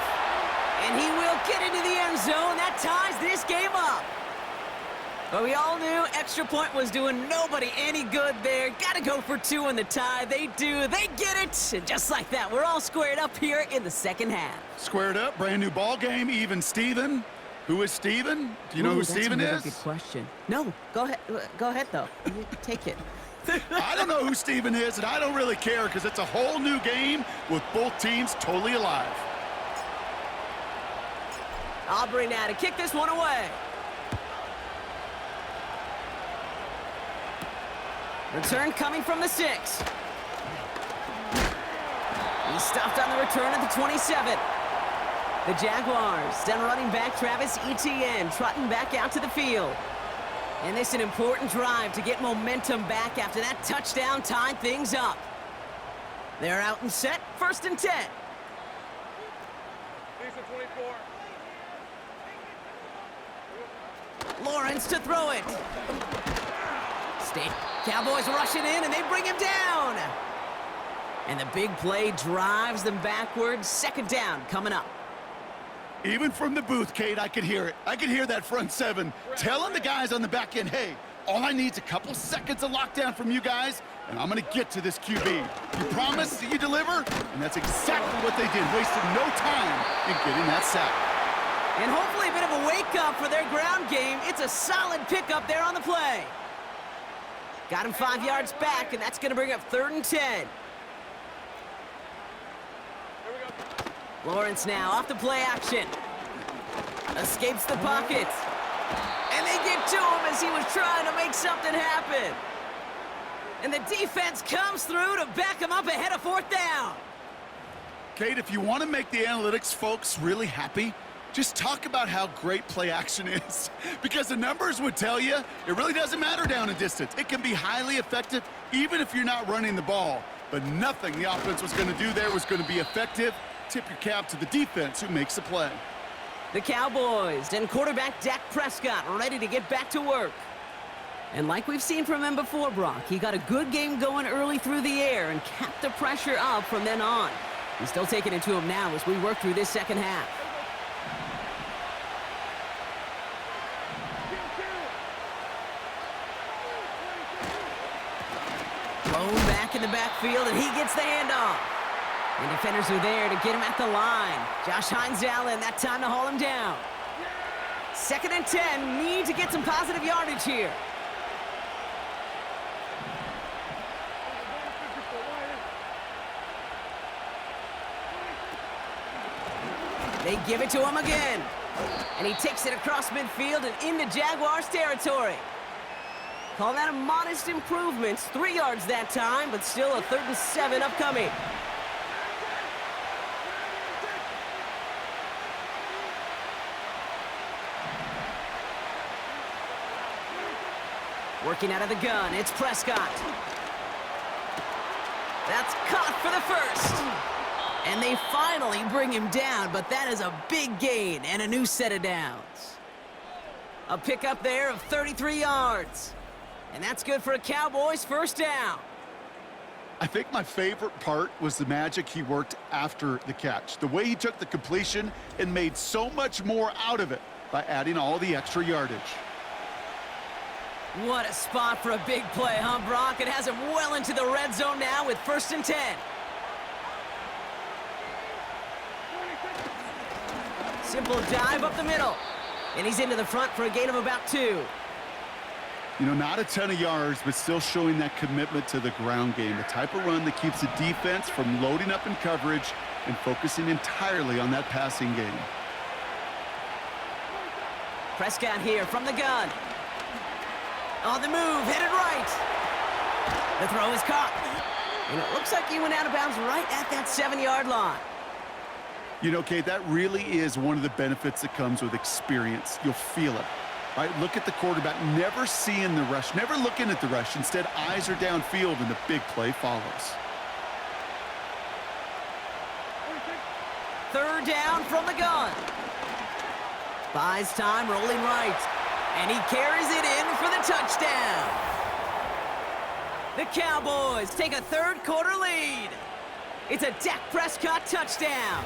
And he will get into the end zone. That ties this game up. But we all knew extra point was doing nobody any good there. Got to go for 2 in the tie. They do. They get it. And just like that, we're all squared up here in the second half. Squared up, brand new ball game, even Steven. Who is Steven? Do you know who Steven is? That's a really good question. No, go ahead. Go ahead, though. You take it. I don't know who Steven is, and I don't really care because it's a whole new game with both teams totally alive. Aubrey now to kick this one away. Return coming from the 6. He's stopped on the return at the 27. The Jaguars send running back Travis Etienne trotting back out to the field. And this is an important drive to get momentum back after that touchdown tied things up. They're out and set, 1st and 10. Decent 24. Lawrence to throw it. Cowboys rushing in, and they bring him down. And the big play drives them backwards. 2nd down coming up. Even from the booth, Kate, I could hear it. I could hear that front 7 telling the guys on the back end, hey, all I need is a couple seconds of lockdown from you guys, and I'm going to get to this QB. You promise that you deliver? And that's exactly what they did, wasting no time in getting that sack. And hopefully a bit of a wake-up for their ground game. It's a solid pickup there on the play. Got him 5 yards back, and that's going to bring up 3rd and 10. Lawrence now off the play action. Escapes the pocket. And they get to him as he was trying to make something happen. And the defense comes through to back him up ahead of 4th down. Kate, if you want to make the analytics folks really happy, just talk about how great play action is. Because the numbers would tell you it really doesn't matter down in distance. It can be highly effective even if you're not running the ball. But nothing the offense was going to do there was going to be effective. Tip your cap to the defense who makes the play. The Cowboys and quarterback Dak Prescott ready to get back to work. And like we've seen from him before, Brock, he got a good game going early through the air and kept the pressure up from then on. He's still taking it to him now as we work through this 2nd half. Blown back in the backfield, and he gets the handoff. And defenders are there to get him at the line. Josh Hines-Allen, that time to haul him down. 2nd and 10, need to get some positive yardage here. They give it to him again. And he takes it across midfield and into Jaguars territory. Call that a modest improvement. 3 yards that time, but still a 3rd and 7 upcoming. Working out of the gun, it's Prescott. That's caught for the 1st. And they finally bring him down, but that is a big gain and a new set of downs. A pickup there of 33 yards. And that's good for a Cowboys 1st down. I think my favorite part was the magic he worked after the catch. The way he took the completion and made so much more out of it by adding all the extra yardage. What a spot for a big play, huh, Brock? It has him well into the red zone now with 1st and 10. Simple dive up the middle. And he's into the front for a gain of about 2. You know, not a ton of yards, but still showing that commitment to the ground game. The type of run that keeps the defense from loading up in coverage and focusing entirely on that passing game. Prescott here from the gun. On the move, headed right. The throw is caught. And it looks like he went out of bounds right at that 7-yard line. You know, Kate, that really is one of the benefits that comes with experience. You'll feel it. Right? Look at the quarterback, never seeing the rush, never looking at the rush. Instead, eyes are downfield, and the big play follows. 3rd down from the gun. Buys time, rolling right. And he carries it in for the touchdown. The Cowboys take a 3rd quarter lead. It's a Dak Prescott touchdown.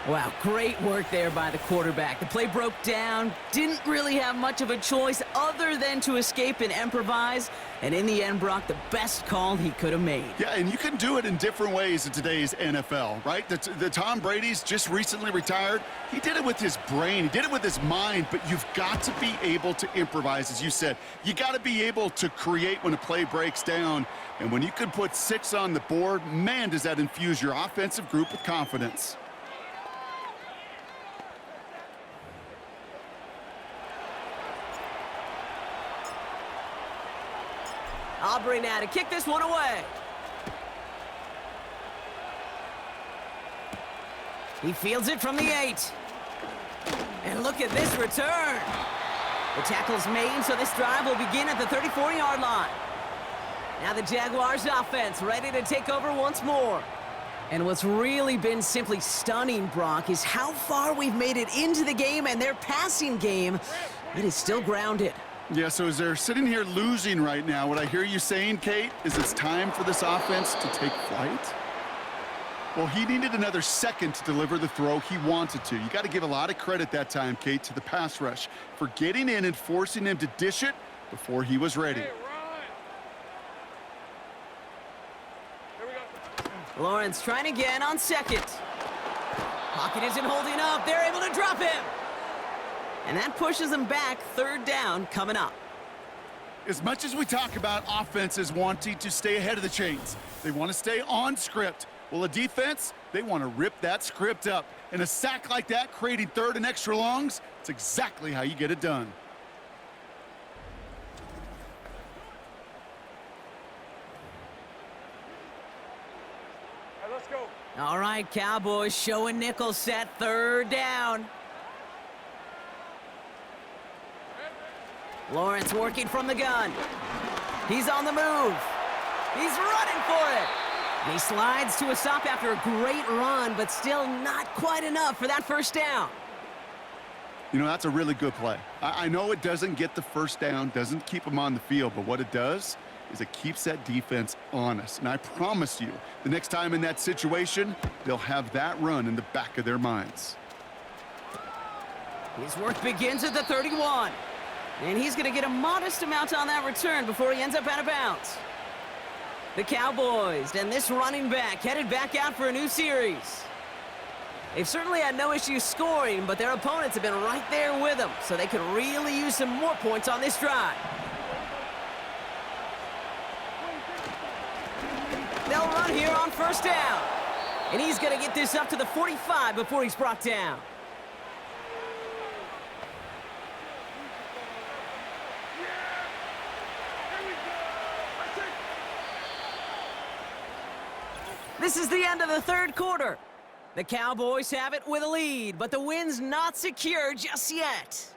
Wow, great work there by the quarterback. The play broke down, didn't really have much of a choice other than to escape and improvise, and in the end, Brock, the best call he could have made. Yeah, and you can do it in different ways in today's NFL, right? The Tom Brady's just recently retired. He did it with his brain. He did it with his mind, but you've got to be able to improvise, as you said. You got to be able to create when a play breaks down, and when you can put 6 on the board, man, does that infuse your offensive group with confidence. Aubrey now to kick this one away. He fields it from the 8. And look at this return. The tackle's made, so this drive will begin at the 34-yard line. Now the Jaguars offense ready to take over once more. And what's really been simply stunning, Brock, is how far we've made it into the game, and their passing game, it is still grounded. Yeah, so as they're sitting here losing right now, what I hear you saying, Kate, is it's time for this offense to take flight? Well, he needed another second to deliver the throw he wanted to. You got to give a lot of credit that time, Kate, to the pass rush for getting in and forcing him to dish it before he was ready. Hey, run. Here we go. Lawrence trying again on second. Pocket isn't holding up. They're able to drop him. And that pushes them back. 3rd down coming up. As much as we talk about offenses wanting to stay ahead of the chains, they want to stay on script. Well, a defense, they want to rip that script up. And a sack like that, creating 3rd and extra longs, it's exactly how you get it done. Hey, let's go. All right, Cowboys showing nickel set. 3rd down. Lawrence working from the gun. He's on the move. He's running for it. And he slides to a stop after a great run, but still not quite enough for that 1st down. You know, that's a really good play. I know it doesn't get the 1st down, doesn't keep them on the field, but what it does is it keeps that defense honest. And I promise you, the next time in that situation, they'll have that run in the back of their minds. His work begins at the 31. And he's going to get a modest amount on that return before he ends up out of bounds. The Cowboys and this running back headed back out for a new series. They've certainly had no issues scoring, but their opponents have been right there with them, so they could really use some more points on this drive. They'll run here on 1st down. And he's going to get this up to the 45 before he's brought down. This is the end of the 3rd quarter. The Cowboys have it with a lead, but the win's not secure just yet.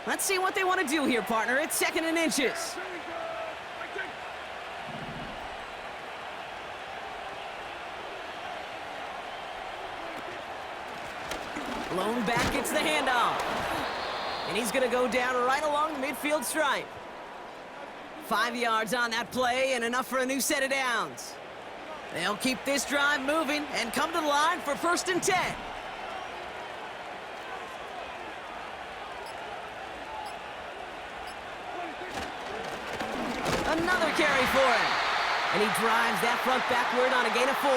Let's see what they want to do here, partner. It's 2nd and inches. Lone back gets the handoff. And he's going to go down right along the midfield stripe. 5 yards on that play and enough for a new set of downs. They'll keep this drive moving and come to the line for 1st and 10. Another carry for him. And he drives that front backward on a gain of 4.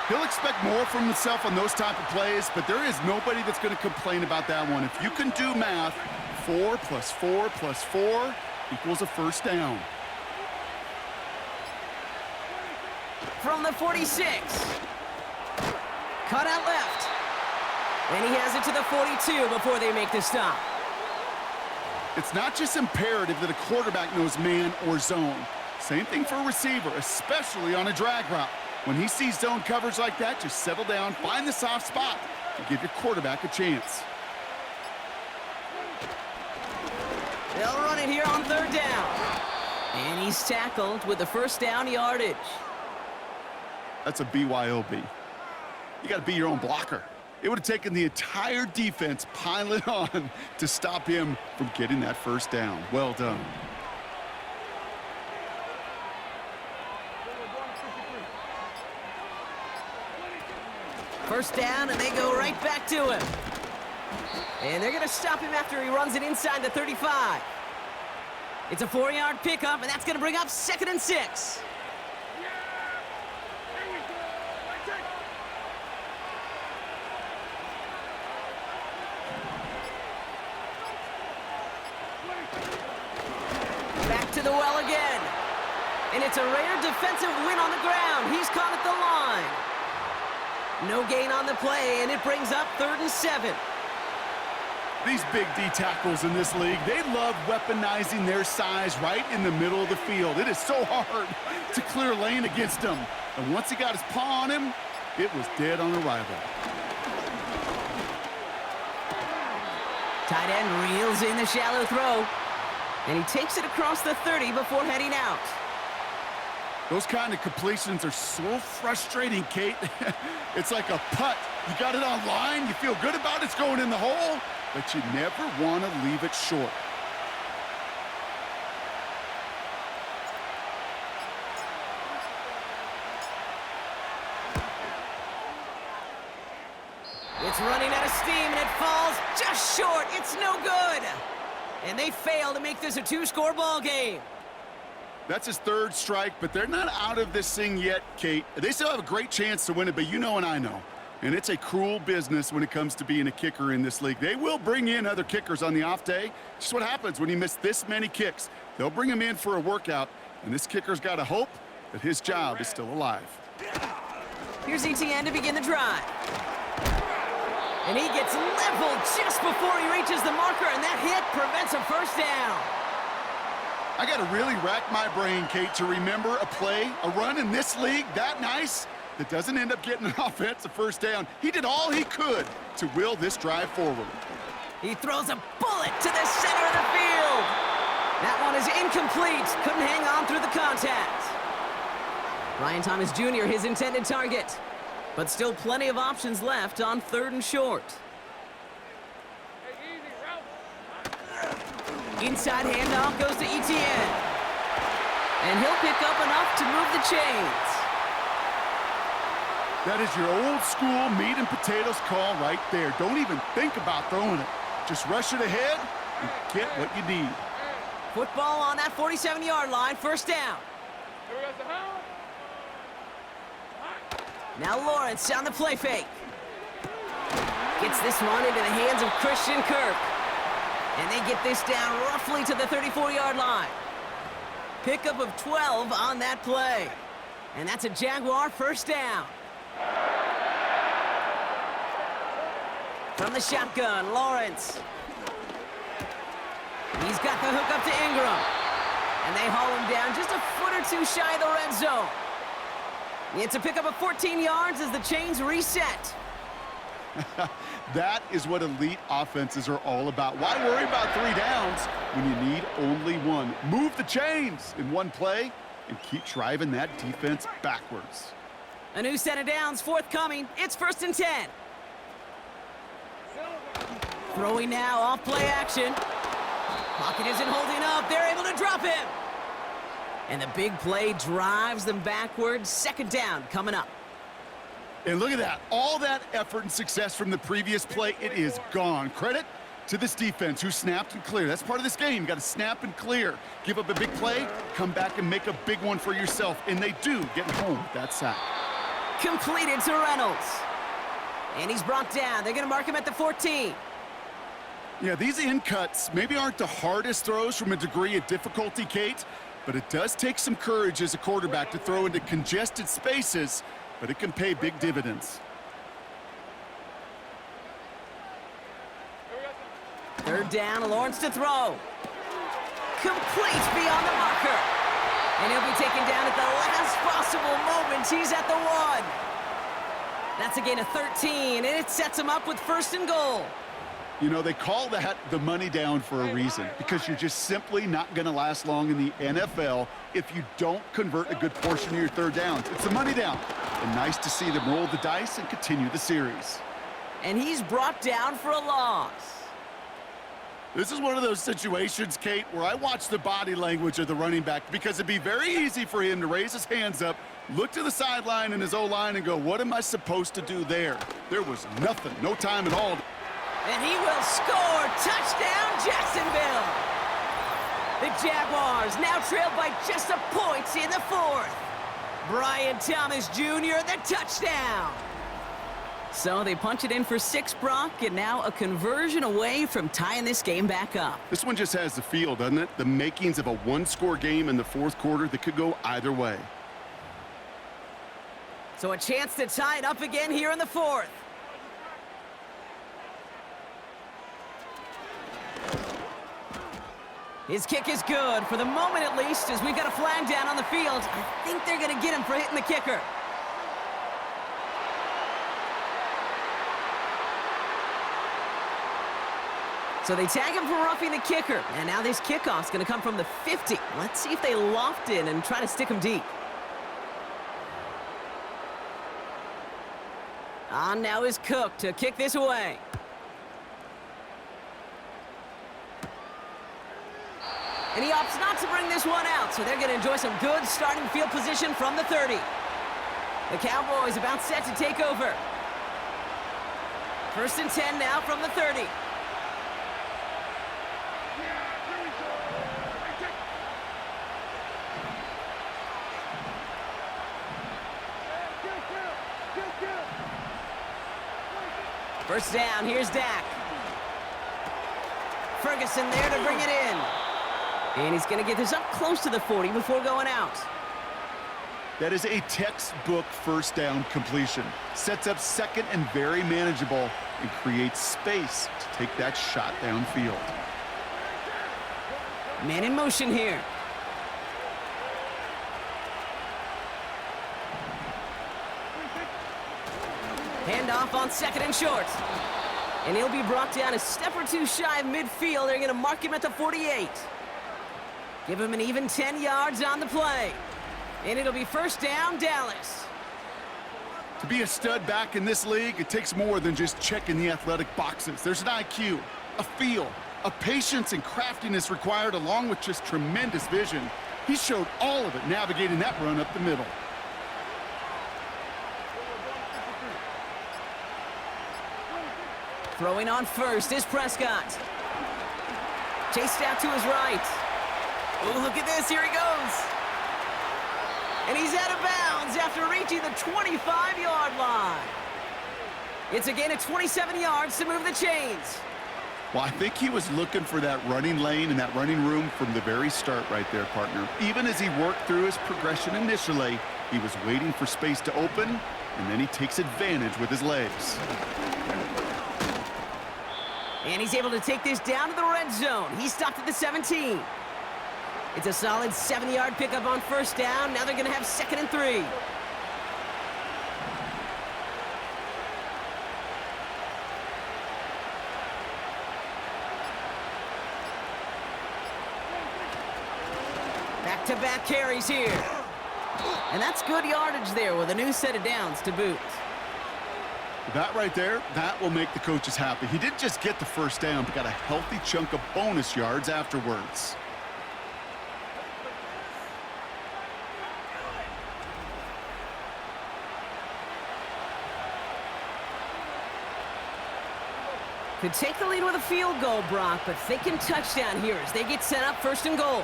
He'll expect more from himself on those type of plays, but there is nobody that's going to complain about that one. If you can do math, 4 plus 4 plus 4 equals a 1st down. From the 46. Cut out left. And he has it to the 42 before they make the stop. It's not just imperative that a quarterback knows man or zone. Same thing for a receiver, especially on a drag route. When he sees zone coverage like that, just settle down, find the soft spot, and give your quarterback a chance. They'll run it here on 3rd down. And he's tackled with the first down yardage. That's a BYOB. You got to be your own blocker. It would have taken the entire defense piling on to stop him from getting that first down. Well done. First down, and they go right back to him. And they're going to stop him after he runs it inside the 35. It's a 4-yard pickup, and that's going to bring up 2nd and 6. Back to the well again. And it's a rare defensive win on the ground. He's caught at the line. No gain on the play, and it brings up 3rd and 7. These big D tackles in this league, they love weaponizing their size right in the middle of the field. It is so hard to clear lane against them. And once he got his paw on him, it was dead on arrival. Tight end reels in the shallow throw. And he takes it across the 30 before heading out. Those kind of completions are so frustrating, Kate. It's like a putt. You got it on line, you feel good about it's going in the hole, but you never want to leave it short. It's running out of steam, and it falls just short. It's no good. And they fail to make this a 2-score ball game. That's his 3rd strike, but they're not out of this thing yet, Kate. They still have a great chance to win it, but you know and I know. And it's a cruel business when it comes to being a kicker in this league. They will bring in other kickers on the off day. Just what happens when you miss this many kicks. They'll bring him in for a workout, and this kicker's got to hope that his job is still alive. Here's ETN to begin the drive. And he gets leveled just before he reaches the marker, and that hit prevents a first down. I got to really rack my brain, Kate, to remember a play, a run in this league that nice that doesn't end up getting an offensive first down. He did all he could to will this drive forward. He throws a bullet to the center of the field. That one is incomplete. Couldn't hang on through the contact. Ryan Thomas Jr., his intended target. But still plenty of options left on 3rd and short. Inside handoff goes to ETN. And he'll pick up enough to move the chains. That is your old school meat and potatoes call right there. Don't even think about throwing it. Just rush it ahead and get what you need. Football on that 47-yard line, first down. Now Lawrence on the play fake. Gets this one into the hands of Christian Kirk. And they get this down roughly to the 34-yard line. Pickup of 12 on that play. And that's a Jaguar first down. From the shotgun, Lawrence. He's got the hook up to Ingram. And they haul him down just a foot or two shy of the red zone. It's a pickup of 14 yards as the chains reset. That is what elite offenses are all about. Why worry about 3 downs when you need only 1? Move the chains in one play and keep driving that defense backwards. A new set of downs forthcoming. It's 1st and 10. Throwing now off play action. Pocket isn't holding up. They're able to drop him. And the big play drives them backwards. 2nd down coming up. And look at that. All that effort and success from the previous play, it is gone. Credit to this defense who snapped and cleared. That's part of this game. You got to snap and clear. Give up a big play, come back and make a big one for yourself. And they do, getting home with that sack. Completed to Reynolds. And he's brought down. They're going to mark him at the 14. Yeah, these in cuts maybe aren't the hardest throws from a degree of difficulty, Kate, but it does take some courage as a quarterback to throw into congested spaces, but it can pay big dividends. 3rd down, Lawrence to throw. Complete beyond the marker. And he'll be taken down at the last possible moment. He's at the 1. That's a gain of 13, and it sets him up with 1st and goal. You know, they call that the money down for a reason, because you're just simply not going to last long in the NFL if you don't convert a good portion of your third downs. It's the money down. And nice to see them roll the dice and continue the series. And he's brought down for a loss. This is one of those situations, Kate, where I watch the body language of the running back, because it'd be very easy for him to raise his hands up, look to the sideline and his O-line and go, what am I supposed to do there? There was nothing, no time at all. And he will score. Touchdown, Jacksonville. The Jaguars now trail by just a point in the fourth. Brian Thomas Jr., the touchdown. So they punch it in for 6, Brock, and now a conversion away from tying this game back up. This one just has the feel, doesn't it? The makings of a one-score game in the fourth quarter that could go either way. So a chance to tie it up again here in the fourth. His kick is good, for the moment at least, as we've got a flag down on the field. I think they're going to get him for hitting the kicker. So they tag him for roughing the kicker. And now this kickoff's going to come from the 50. Let's see if they loft in and try to stick him deep. On now is Cook to kick this away. And he opts not to bring this one out, so they're going to enjoy some good starting field position from the 30. The Cowboys about set to take over. 1st and 10 now from the 30. First down, here's Dak. Ferguson there to bring it in. And he's going to get this up close to the 40 before going out. That is a textbook first down completion. Sets up second and very manageable, and creates space to take that shot downfield. Man in motion here. Handoff on 2nd and short. And he'll be brought down a step or two shy of midfield. They're going to mark him at the 48. Give him an even 10 yards on the play. And it'll be first down, Dallas. To be a stud back in this league, it takes more than just checking the athletic boxes. There's an IQ, a feel, a patience and craftiness required, along with just tremendous vision. He showed all of it navigating that run up the middle. Throwing on first is Prescott. Chased out to his right. Oh, look at this. Here he goes. And he's out of bounds after reaching the 25-yard line. It's a gain of 27 yards to move the chains. Well, I think he was looking for that running lane and that running room from the very start right there, partner. Even as he worked through his progression initially, he was waiting for space to open, and then he takes advantage with his legs. And he's able to take this down to the red zone. He stopped at the 17. It's a solid 7-yard pickup on first down. Now they're going to have 2nd and 3. Back-to-back carries here. And that's good yardage there with a new set of downs to boot. That right there, that will make the coaches happy. He didn't just get the first down, but got a healthy chunk of bonus yards afterwards. Could take the lead with a field goal, Brock, but thinking touchdown here as they get set up 1st and goal.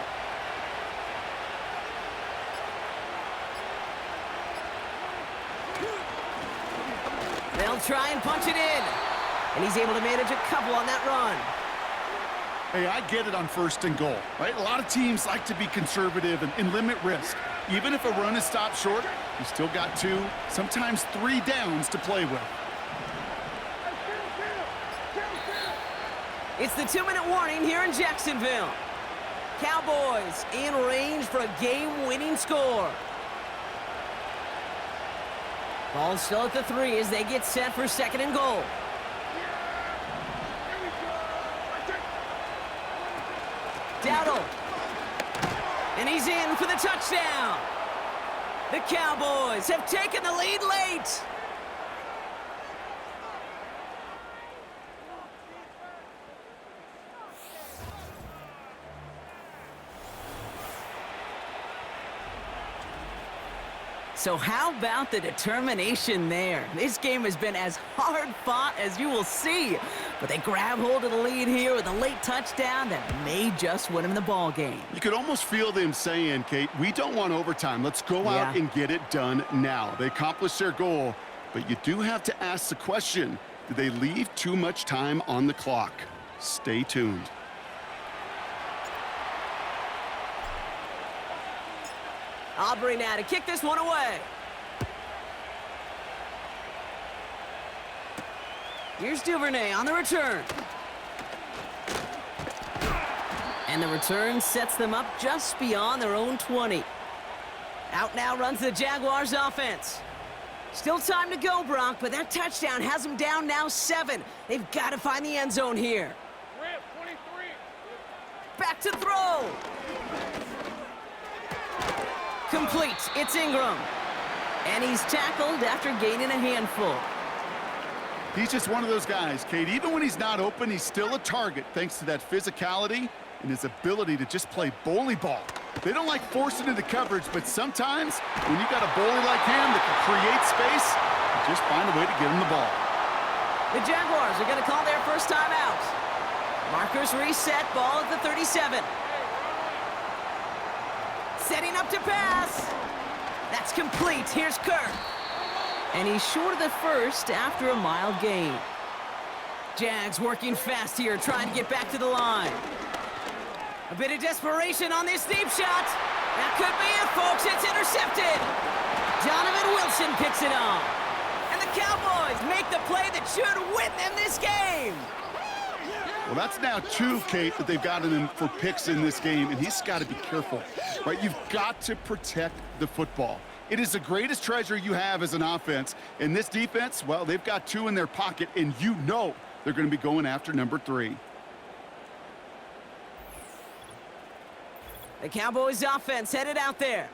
They'll try and punch it in. And he's able to manage a couple on that run. Hey, I get it on 1st and goal, right? A lot of teams like to be conservative and limit risk. Even if a run is stopped short, you still got 2, sometimes 3 downs to play with. It's the 2-minute warning here in Jacksonville. Cowboys in range for a game-winning score. Ball still at the 3 as they get set for 2nd and goal. DAL. And he's in for the touchdown. The Cowboys have taken the lead late. So how about the determination there? This game has been as hard-fought as you will see. But they grab hold of the lead here with a late touchdown that may just win them the ball game. You could almost feel them saying, Kate, we don't want overtime. Let's go out and get it done now. They accomplished their goal, but you do have to ask the question, did they leave too much time on the clock? Stay tuned. Aubrey now to kick this one away. Here's Duvernay on the return. And the return sets them up just beyond their own 20. Out now runs the Jaguars offense. Still time to go, Brock, but that touchdown has them down now 7. They've got to find the end zone here. Rip, 23. Back to throw. Complete. It's Ingram. And he's tackled after gaining a handful. He's just one of those guys, Kate. Even when he's not open, he's still a target thanks to that physicality and his ability to just play bully ball. They don't like forcing into coverage, but sometimes when you got a bully like him that can create space, you just find a way to get him the ball. The Jaguars are going to call their first time out. Markers reset, ball at the 37. Setting up to pass. That's complete. Here's Kirk. And he's short of the first after a mild gain. Jags working fast here, trying to get back to the line. A bit of desperation on this deep shot. That could be it, folks. It's intercepted. Donovan Wilson picks it off. And the Cowboys make the play that should win them this game. Well, that's now 2, Kate, that they've gotten him for picks in this game, and he's got to be careful, right? You've got to protect the football. It is the greatest treasure you have as an offense. And this defense, well, they've got 2 in their pocket, and you know they're going to be going after number 3. The Cowboys offense headed out there.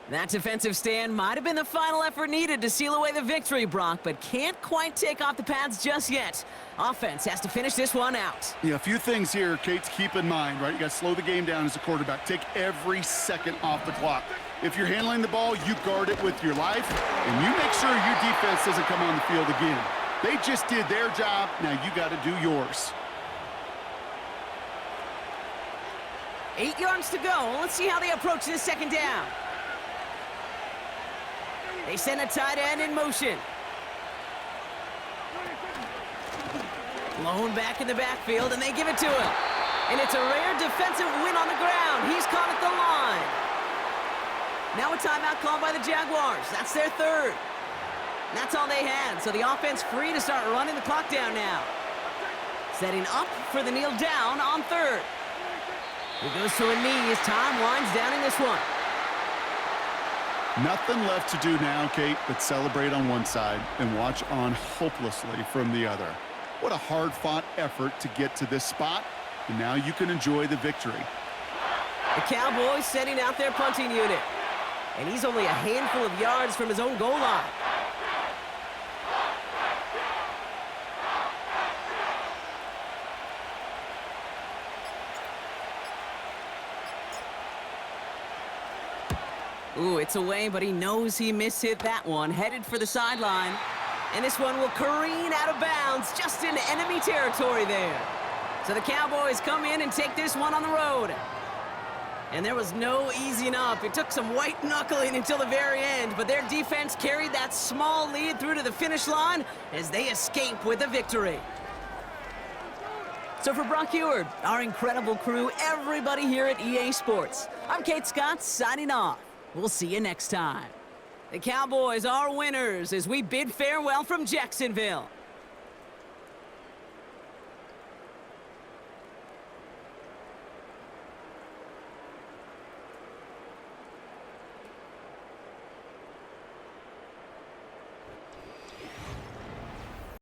That defensive stand might have been the final effort needed to seal away the victory, Brock, but can't quite take off the pads just yet. Offense has to finish this one out. Yeah, a few things here, Kate, to keep in mind, right? You got to slow the game down as a quarterback. Take every second off the clock. If you're handling the ball, you guard it with your life, and you make sure your defense doesn't come on the field again. They just did their job. Now you got to do yours. 8 yards to go. Let's see how they approach this second down. They send a tight end in motion. Blown back in the backfield, and they give it to him. And it's a rare defensive win on the ground. He's caught at the line. Now a timeout called by the Jaguars. That's their 3rd. That's all they had, so the offense free to start running the clock down now. Setting up for the kneel down on 3rd. He goes to a knee as time winds down in this one. Nothing left to do now, Kate, but celebrate on one side and watch on hopelessly from the other. What a hard-fought effort to get to this spot, and now you can enjoy the victory. The Cowboys setting out their punting unit. And he's only a handful of yards from his own goal line. Ooh, it's away, but he knows he mishit that one. Headed for the sideline. And this one will careen out of bounds just into enemy territory there. So the Cowboys come in and take this one on the road. And there was no easing up. It took some white knuckling until the very end, but their defense carried that small lead through to the finish line as they escape with a victory. So for Brock Heward, our incredible crew, everybody here at EA Sports, I'm Kate Scott signing off. We'll see you next time. The Cowboys are winners as we bid farewell from Jacksonville.